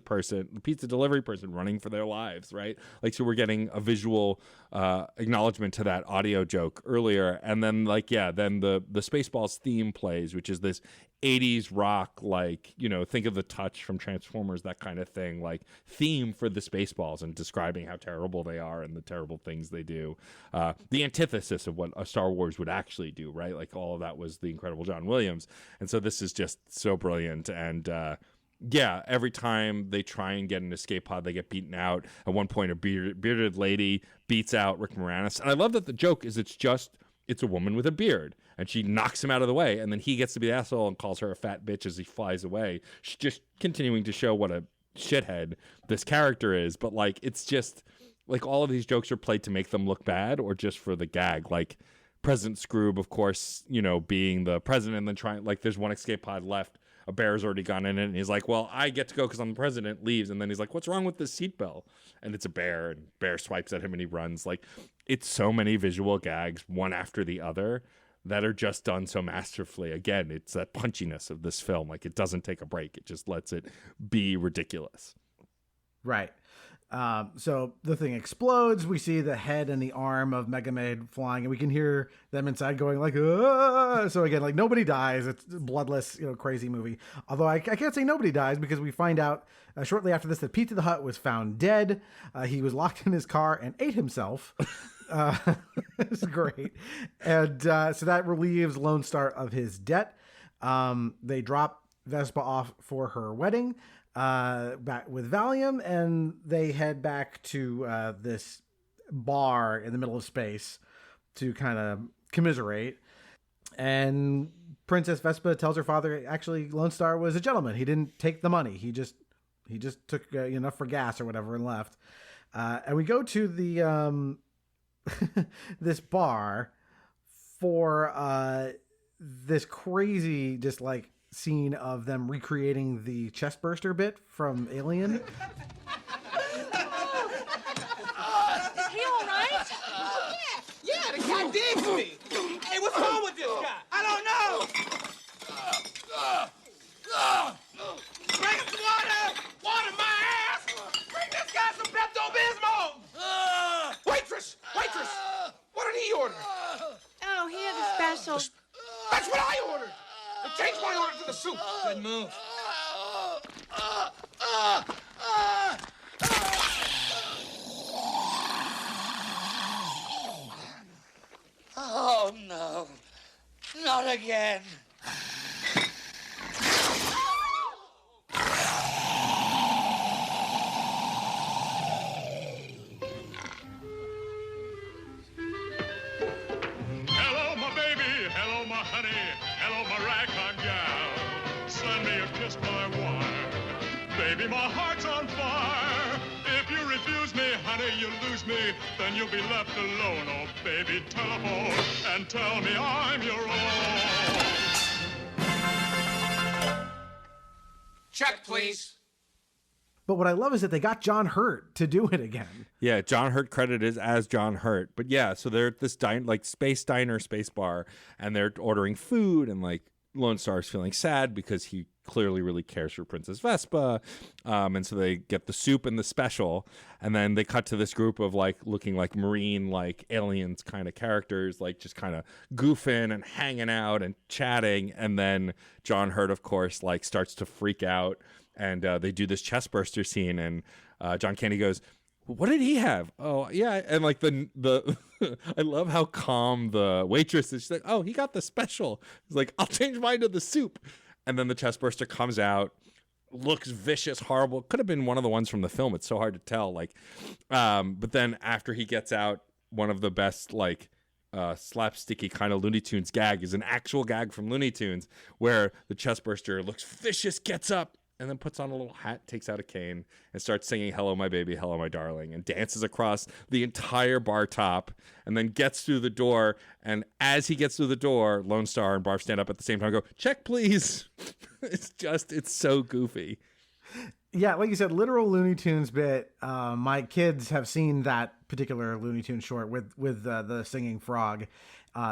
delivery person running for their lives, right? Like, so we're getting a visual acknowledgement to that audio joke earlier. And then then the Spaceballs theme plays, which is this 80s rock, like, you know, think of the touch from Transformers, that kind of thing, like theme for the Spaceballs and describing how terrible they are and the terrible things they do. The antithesis of what a Star Wars would actually do, right? Like all of that was the incredible John Williams. And so this is just so brilliant. And every time they try and get an escape pod, they get beaten out. At one point, a bearded lady beats out Rick Moranis. And I love that the joke is it's a woman with a beard, and she knocks him out of the way, and then he gets to be the asshole and calls her a fat bitch as he flies away. She's just continuing to show what a shithead this character is. But like, it's just like all of these jokes are played to make them look bad or just for the gag. Like President Scroob, of course, you know, being the president and then trying, like, there's one escape pod left. A bear's already gone in it, and he's like, well, I get to go because I'm the president, leaves. And then he's like, what's wrong with this seatbelt? And it's a bear, and bear swipes at him and he runs. Like, it's so many visual gags, one after the other, that are just done so masterfully. Again, it's that punchiness of this film. Like, it doesn't take a break. It just lets it be ridiculous. Right. So the thing explodes. We see the head and the arm of Megamed flying, and we can hear them inside going like, "Ah!" So again, like, nobody dies. It's a bloodless, you know, crazy movie. Although I can't say nobody dies, because we find out shortly after this that Pete the Hutt was found dead. He was locked in his car and ate himself. It's great. And so that relieves Lone Star of his debt. They drop Vespa off for her wedding back with Valium, and they head back to this bar in the middle of space to kind of commiserate. And Princess Vespa tells her father, actually, Lone Star was a gentleman. He didn't take the money. He just took enough for gas or whatever and left. And we go to the this bar for this crazy just like scene of them recreating the chest burster bit from Alien. Is he all right? Yeah, the guy digs me. Hey, what's wrong with this guy? I don't know. Bring us some water. Water my ass. Bring this guy some Pepto-Bismol. Waitress. What did he order? Oh, he had a special. That's what I ordered. Change my order to the soup. Good move. Oh, no. Not again. Hello, my baby. Hello, my honey. Hello, my ragtime gal. Send me a kiss by wire. Baby, my heart's on fire. If you refuse me, honey, you lose me. Then you'll be left alone. Oh, baby, telephone and tell me I'm your own. Check, please. But what I love is that they got John Hurt to do it again. Yeah, John Hurt credit is as John Hurt. But yeah, so they're at this space bar, and they're ordering food, and like Lone Star's feeling sad because he clearly really cares for Princess Vespa. And so they get the soup and the special, and then they cut to this group of like looking like marine, like aliens kind of characters, like just kind of goofing and hanging out and chatting. And then John Hurt, of course, like starts to freak out. And they do this chest burster scene, and John Candy goes, "What did he have?" Oh, yeah, and like the I love how calm the waitress is. She's like, "Oh, he got the special." He's like, "I'll change mine to the soup," and then the chest burster comes out, looks vicious, horrible. Could have been one of the ones from the film. It's so hard to tell. Like, but then after he gets out, one of the best like slapsticky kind of Looney Tunes gag is an actual gag from Looney Tunes where the chest burster looks vicious, gets up, and then puts on a little hat, takes out a cane, and starts singing "Hello, my baby, hello, my darling," and dances across the entire bar top, and then gets through the door. And as he gets through the door, Lone Star and Barf stand up at the same time and go, "Check, please." It's so goofy. Yeah, like you said, literal Looney Tunes bit. My kids have seen that particular Looney Tunes short with the singing frog.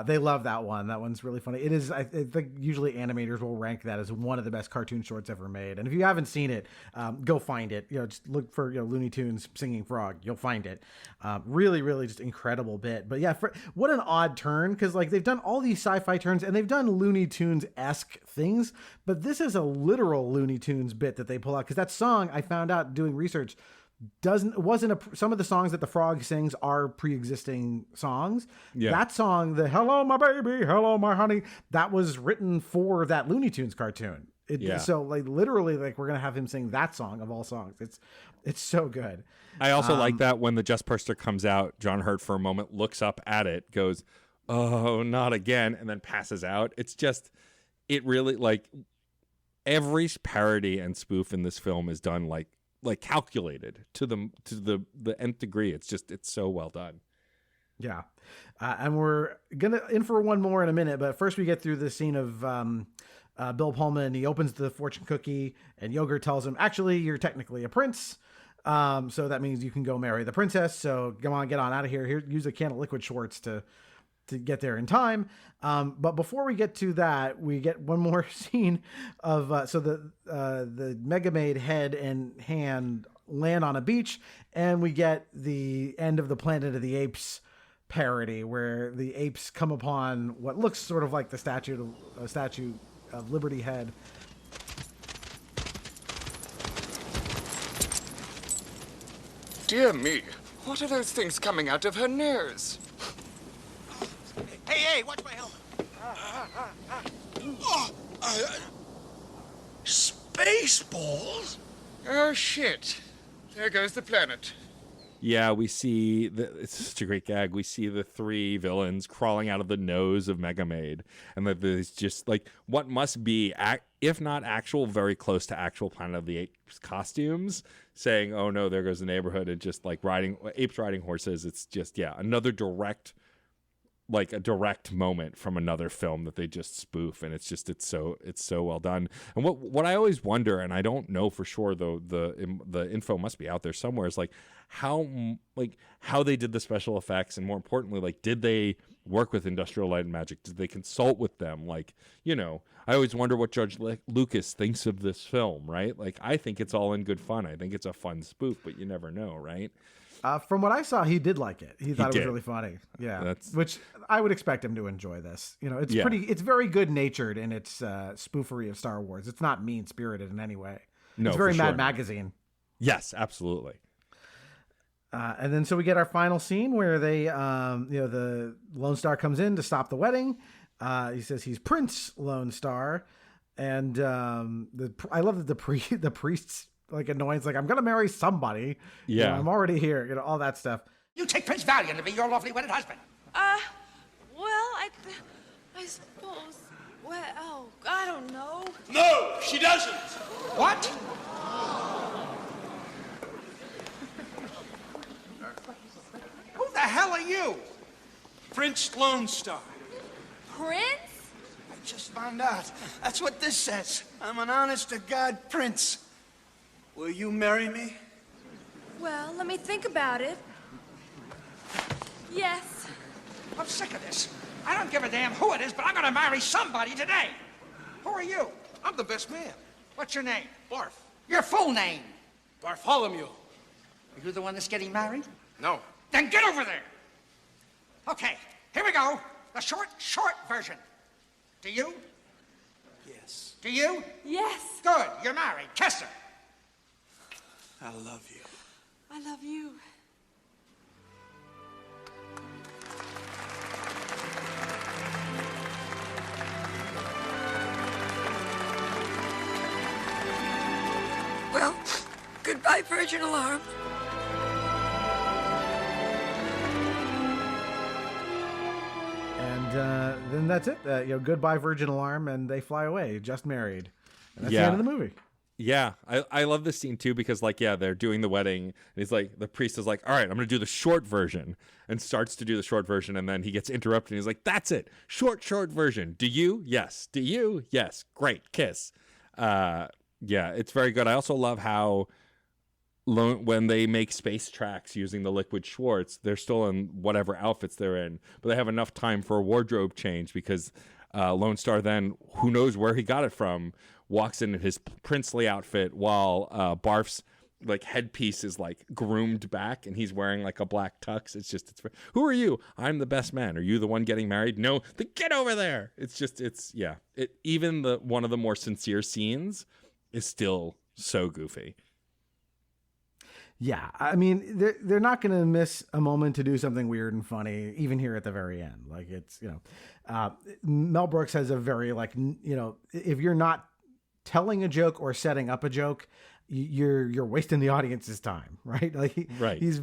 They love that one. That one's really funny. It is. I think usually animators will rank that as one of the best cartoon shorts ever made. And if you haven't seen it, go find it. Just look for Looney Tunes singing frog. You'll find it. Really, really, just incredible bit. But yeah, what an odd turn, because like they've done all these sci-fi turns and they've done Looney Tunes-esque things, but this is a literal Looney Tunes bit that they pull out, because that song, I found out doing research, some of the songs that the frog sings are pre-existing songs. Yeah. That song, the "Hello my baby, hello my honey," that was written for that Looney Tunes cartoon. So like literally, like we're gonna have him sing that song of all songs. It's so good. I also like that when the Just Purster comes out, John Hurt for a moment looks up at it, goes, "Oh, not again," and then passes out. It's just, it really, like, every parody and spoof in this film is done like calculated to the nth degree. It's so well done. Yeah. And we're gonna in for one more in a minute, but first we get through the scene of Bill Pullman. He opens the fortune cookie and Yogurt tells him, actually, you're technically a prince. So that means you can go marry the princess. So come on, get on out of here. Here, use a can of liquid Schwartz to get there in time. But before we get to that, we get one more scene of the Mega Maid head and hand land on a beach, and we get the end of the Planet of the Apes parody where the apes come upon what looks sort of like the statue of Liberty Head. Dear me, what are those things coming out of her nose? Hey, watch my helmet. Spaceballs? Oh, shit. There goes the planet. Yeah, we see it's such a great gag. We see the three villains crawling out of the nose of Mega Maid, and that there's just like what must be, if not actual, very close to actual Planet of the Apes costumes, saying, "Oh no, there goes the neighborhood," and just like apes riding horses. It's just another direct moment from another film that they just spoof, and it's so well done. And what I always wonder, and I don't know for sure though, the info must be out there somewhere, is like how they did the special effects, and more importantly, like did they work with Industrial Light and Magic? Did they consult with them? Like, I always wonder what George Lucas thinks of this film, right? Like, I think it's all in good fun. I think it's a fun spoof, but you never know, right? From what I saw, he did like it. He thought it was really funny. Yeah, which I would expect him to enjoy this. It's very good natured in its spoofery of Star Wars. It's not mean spirited in any way. No, it's very for Mad sure. Magazine. Yes, absolutely. And then so we get our final scene where they, the Lone Star comes in to stop the wedding. He says he's Prince Lone Star, and I love that the priests like annoyance, like, I'm gonna marry somebody. Yeah, I'm already here. All that stuff. You take Prince Valiant to be your lawfully wedded husband. Well, I suppose. Well, I don't know. No, she doesn't. What? Who the hell are you? Prince Lone Star. Prince? I just found out. That's what this says. I'm an honest-to-God prince. Will you marry me? Well, let me think about it. Yes. I'm sick of this. I don't give a damn who it is, but I'm gonna marry somebody today. Who are you? I'm the best man. What's your name? Barf. Your full name? Bartholomew. Are you the one that's getting married? No. Then get over there. Okay, here we go. The short version. Do you? Yes. Do you? Yes. Good, you're married. Kiss her. I love you. I love you. Well, goodbye, Virgin Alarm. And then that's it. Goodbye, Virgin Alarm, and they fly away, just married. And that's the end of the movie. Yeah, I love this scene too because they're doing the wedding and he's like, the priest is like, all right, I'm gonna do the short version, and starts to do the short version, and then he gets interrupted and he's like, that's it, short version. Do you? Yes. Do you? Yes. Great. Kiss. Yeah, it's very good. I also love how when they make space tracks using the liquid Schwartz, they're still in whatever outfits they're in, but they have enough time for a wardrobe change because Lone Star then, who knows where he got it from, walks in his princely outfit while Barf's like headpiece is like groomed back and he's wearing like a black tux. It's who are you? I'm the best man. Are you the one getting married? No, get over there. Even one of the more sincere scenes is still so goofy. Yeah, I mean, they're not going to miss a moment to do something weird and funny, even here at the very end. Like, it's, Mel Brooks has a very, like, if you're not telling a joke or setting up a joke, you're wasting the audience's time, right? Like, right. He's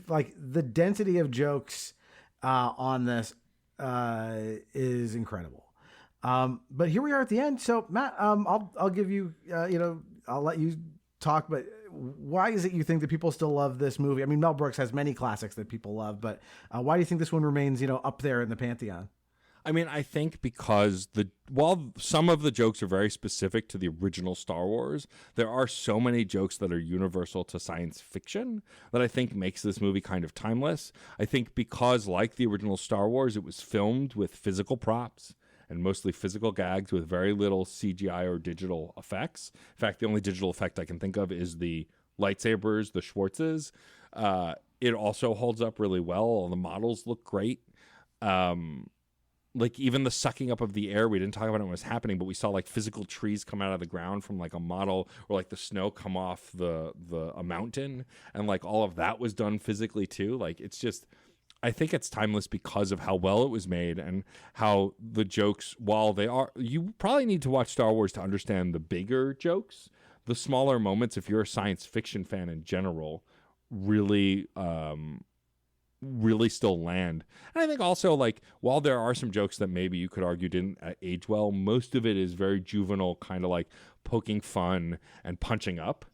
like, the density of jokes on this is incredible. But here we are at the end. So, Matt, I'll give you, I'll let you talk, but why is it you think that people still love this movie? I mean, Mel Brooks has many classics that people love, but why do you think this one remains, up there in the pantheon? I mean, I think because while some of the jokes are very specific to the original Star Wars, there are so many jokes that are universal to science fiction that I think makes this movie kind of timeless. I think because, like the original Star Wars, it was filmed with physical props and mostly physical gags with very little CGI or digital effects. In fact, the only digital effect I can think of is the lightsabers, the Schwartzes. It also holds up really well. All the models look great. Like even the sucking up of the air, we didn't talk about it when it was happening, but we saw like physical trees come out of the ground from like a model, or like the snow come off a mountain, and like all of that was done physically too. Like it's just, I think it's timeless because of how well it was made and how the jokes, while they are, you probably need to watch Star Wars to understand the bigger jokes. The smaller moments, if you're a science fiction fan in general, really still land. And I think also, like, while there are some jokes that maybe you could argue didn't age well, most of it is very juvenile, kind of like poking fun and punching up.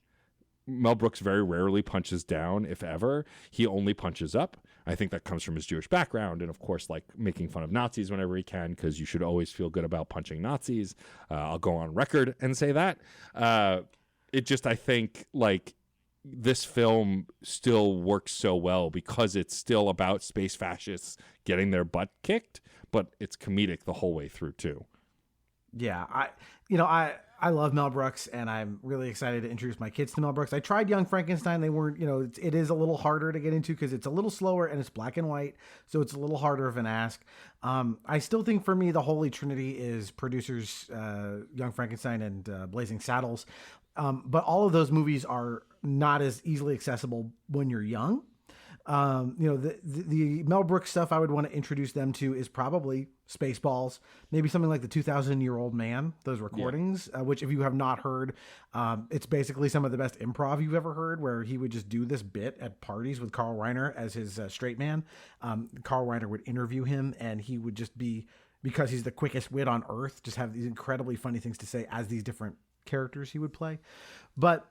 Mel Brooks very rarely punches down, if ever. He only punches up. I think that comes from his Jewish background and, of course, like making fun of Nazis whenever he can, because you should always feel good about punching Nazis. I'll go on record and say that. I think, like, this film still works so well because it's still about space fascists getting their butt kicked, but it's comedic the whole way through, too. Yeah, I love Mel Brooks, and I'm really excited to introduce my kids to Mel Brooks. I tried Young Frankenstein. They weren't, it is a little harder to get into because it's a little slower and it's black and white, so it's a little harder of an ask. I still think for me, the Holy Trinity is producers Young Frankenstein and Blazing Saddles. But all of those movies are not as easily accessible when you're young. The Mel Brooks stuff I would want to introduce them to is probably Spaceballs, maybe something like The 2,000-Year-Old Man, those recordings, which if you have not heard, it's basically some of the best improv you've ever heard, where he would just do this bit at parties with Carl Reiner as his straight man. Carl Reiner would interview him, and he would just be, because he's the quickest wit on earth, just have these incredibly funny things to say as these different characters he would play. But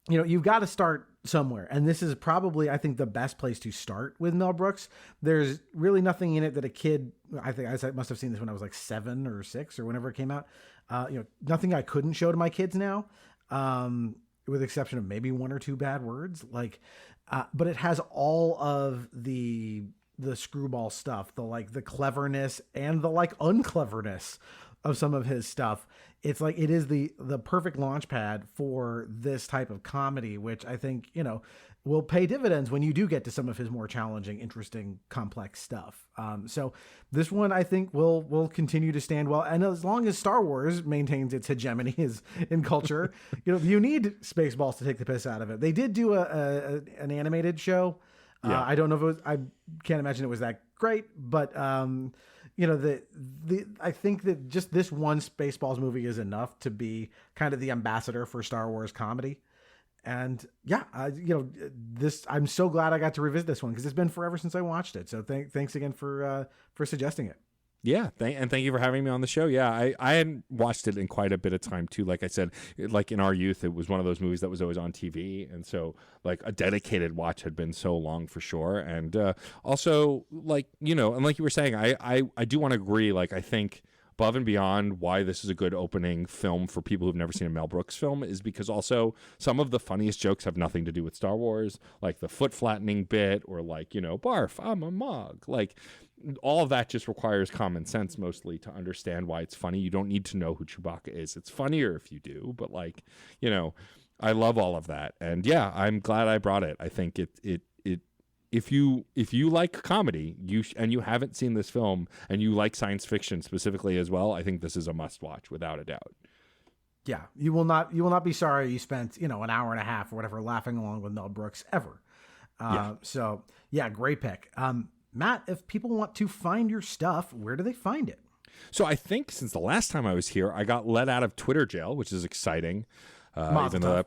you've got to start somewhere, and this is probably, I think, the best place to start with Mel Brooks. There's really nothing in it that a kid, I think I must have seen this when I was like 7 or 6 or whenever it came out, nothing I couldn't show to my kids now, with the exception of maybe 1 or 2 bad words, but it has all of the screwball stuff, the cleverness and the uncleverness of some of his stuff. It's like, it is the perfect launch pad for this type of comedy, which I think, will pay dividends when you do get to some of his more challenging, interesting, complex stuff. So this one, I think, will continue to stand well. And as long as Star Wars maintains its hegemony in culture, you need Spaceballs to take the piss out of it. They did do an animated show. Yeah. I don't know if I can't imagine it was that great, but I think that just this one Spaceballs movie is enough to be kind of the ambassador for Star Wars comedy. And yeah, I'm so glad I got to revisit this one because it's been forever since I watched it. So thanks again for suggesting it. Yeah, and thank you for having me on the show. Yeah, I hadn't watched it in quite a bit of time too. Like I said, like in our youth, it was one of those movies that was always on TV, and so like a dedicated watch had been so long for sure. And also, and like you were saying, I do want to agree. Like I think above and beyond why this is a good opening film for people who've never seen a Mel Brooks film is because also some of the funniest jokes have nothing to do with Star Wars, like the foot flattening bit, or like, you know, barf, I'm a mug. Like, all of that just requires common sense mostly to understand why it's funny. You don't need to know who Chewbacca is. It's funnier if you do, but like, you know, I love all of that. And yeah, I'm glad I brought it. I think if you like comedy, and you haven't seen this film and you like science fiction specifically as well, I think this is a must watch without a doubt. Yeah, you will not be sorry you spent, you know, an hour and a half or whatever laughing along with Mel Brooks ever. So yeah, great pick. Matt, if people want to find your stuff, where do they find it? So I think since the last time I was here, I got let out of Twitter jail, which is exciting. Even though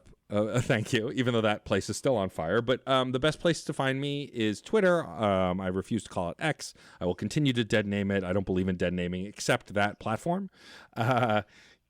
thank you. Even though that place is still on fire. But the best place to find me is Twitter. I refuse to call it X. I will continue to dead name it. I don't believe in dead naming except that platform.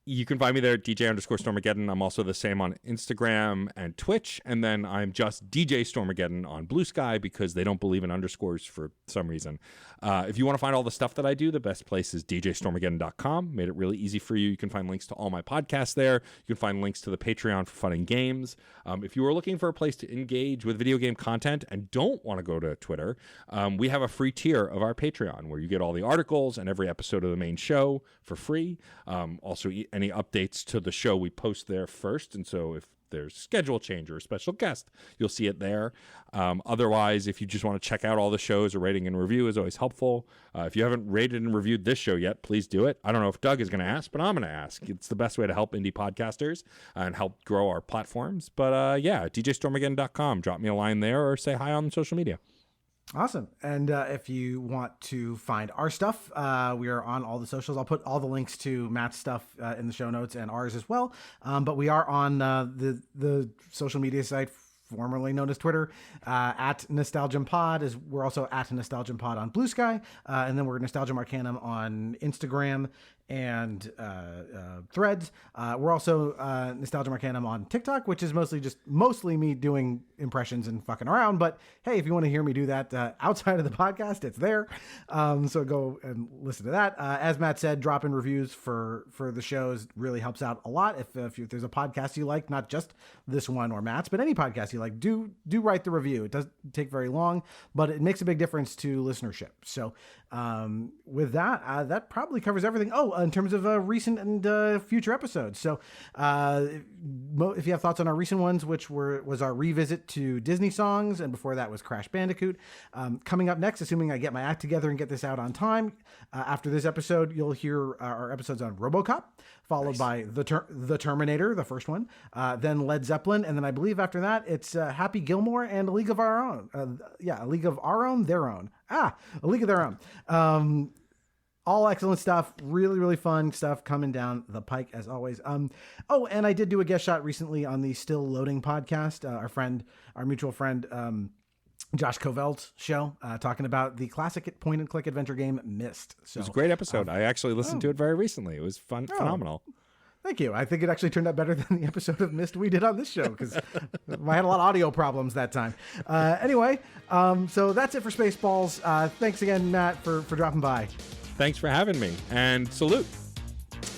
You can find me there at DJ_Stormageddon. I'm also the same on Instagram and Twitch. And then I'm just DJ Stormageddon on BlueSky because they don't believe in underscores for some reason. If you want to find all the stuff that I do, the best place is DJStormageddon.com. Made it really easy for you. You can find links to all my podcasts there. You can find links to the Patreon for fun and games. If you are looking for a place to engage with video game content and don't want to go to Twitter, we have a free tier of our Patreon where you get all the articles and every episode of the main show for free. Also, any updates to the show we post there first, and so if there's schedule change or a special guest, you'll see it there. Otherwise, if you just want to check out all the shows, a rating and review is always helpful. If you haven't rated and reviewed this show yet, please do it. I don't know if Doug is going to ask, but I'm going to ask. It's the best way to help indie podcasters and help grow our platforms. But yeah, DJStormageddon.com. Drop me a line there or say hi on social media. Awesome. And if you want to find our stuff, we are on all the socials. I'll put all the links to Matt's stuff in the show notes and ours as well. But we are on the social media site formerly known as Twitter, at NostalgiumPod. We're also at NostalgiumPod on BlueSky. And then we're Nostalgium Arcanum on Instagram and Threads. We're also Nostalgium Arcanum on TikTok, which is mostly me doing impressions and fucking around. But hey, if you want to hear me do that outside of the podcast, it's there. So go and listen to that. As Matt said, drop in reviews for the shows really helps out a lot. If there's a podcast you like, not just this one or Matt's, but any podcast you like, do write the review. It doesn't take very long, but it makes a big difference to listenership. So with that, that probably covers everything. Oh, in terms of recent and future episodes. So if you have thoughts on our recent ones, which was our revisit to Disney songs, and before that was Crash Bandicoot. Coming up next, assuming I get my act together and get this out on time, after this episode, you'll hear our episodes on RoboCop, followed by the Terminator, the first one, then Led Zeppelin, and then I believe after that it's Happy Gilmore and A League of Our Own. A League of Our Own, Their Own. A League of Their Own. All excellent stuff. Really, really fun stuff coming down the pike as always. Oh, and I did do a guest shot recently on the Still Loading podcast. Our mutual friend, Josh Covelt's show, talking about the classic point and click adventure game Myst. So, it was a great episode. I actually listened to it very recently. It was phenomenal. Thank you. I think it actually turned out better than the episode of Myst we did on this show because I had a lot of audio problems that time. Anyway, so that's it for Spaceballs. Thanks again, Matt, for dropping by. Thanks for having me, and salute.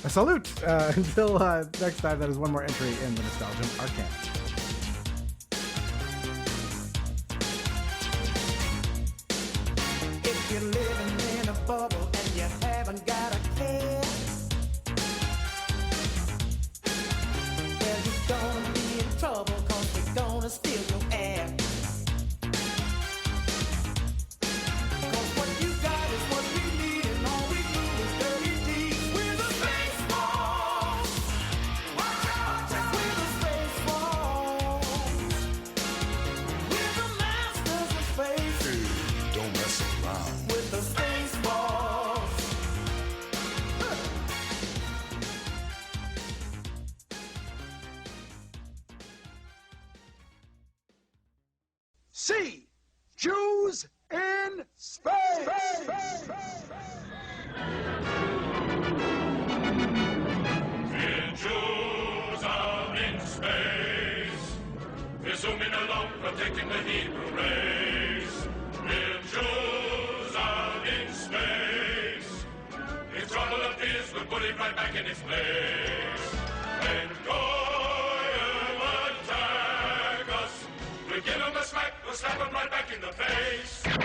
A salute. Until next time, that is one more entry in the Nostalgium Arcanum. If you're living in a bubble and you haven't got a care, well, you're gonna be in trouble, 'cause we're gonna steal your air. 'Cause what you got is what we need, and all we do is dirty deeds. We're the Spaceballs. Watch out, we're the Spaceballs. We're the masters of space. Hey, don't mess around. With the Spaceballs. C. Jews in space. Jews out in space, we're zooming along, protecting the Hebrew race. We're Jews out in space. If trouble appears, we'll put him right back in his place. When Goyle attack us, we give him a smack, we'll slap him right back in the face.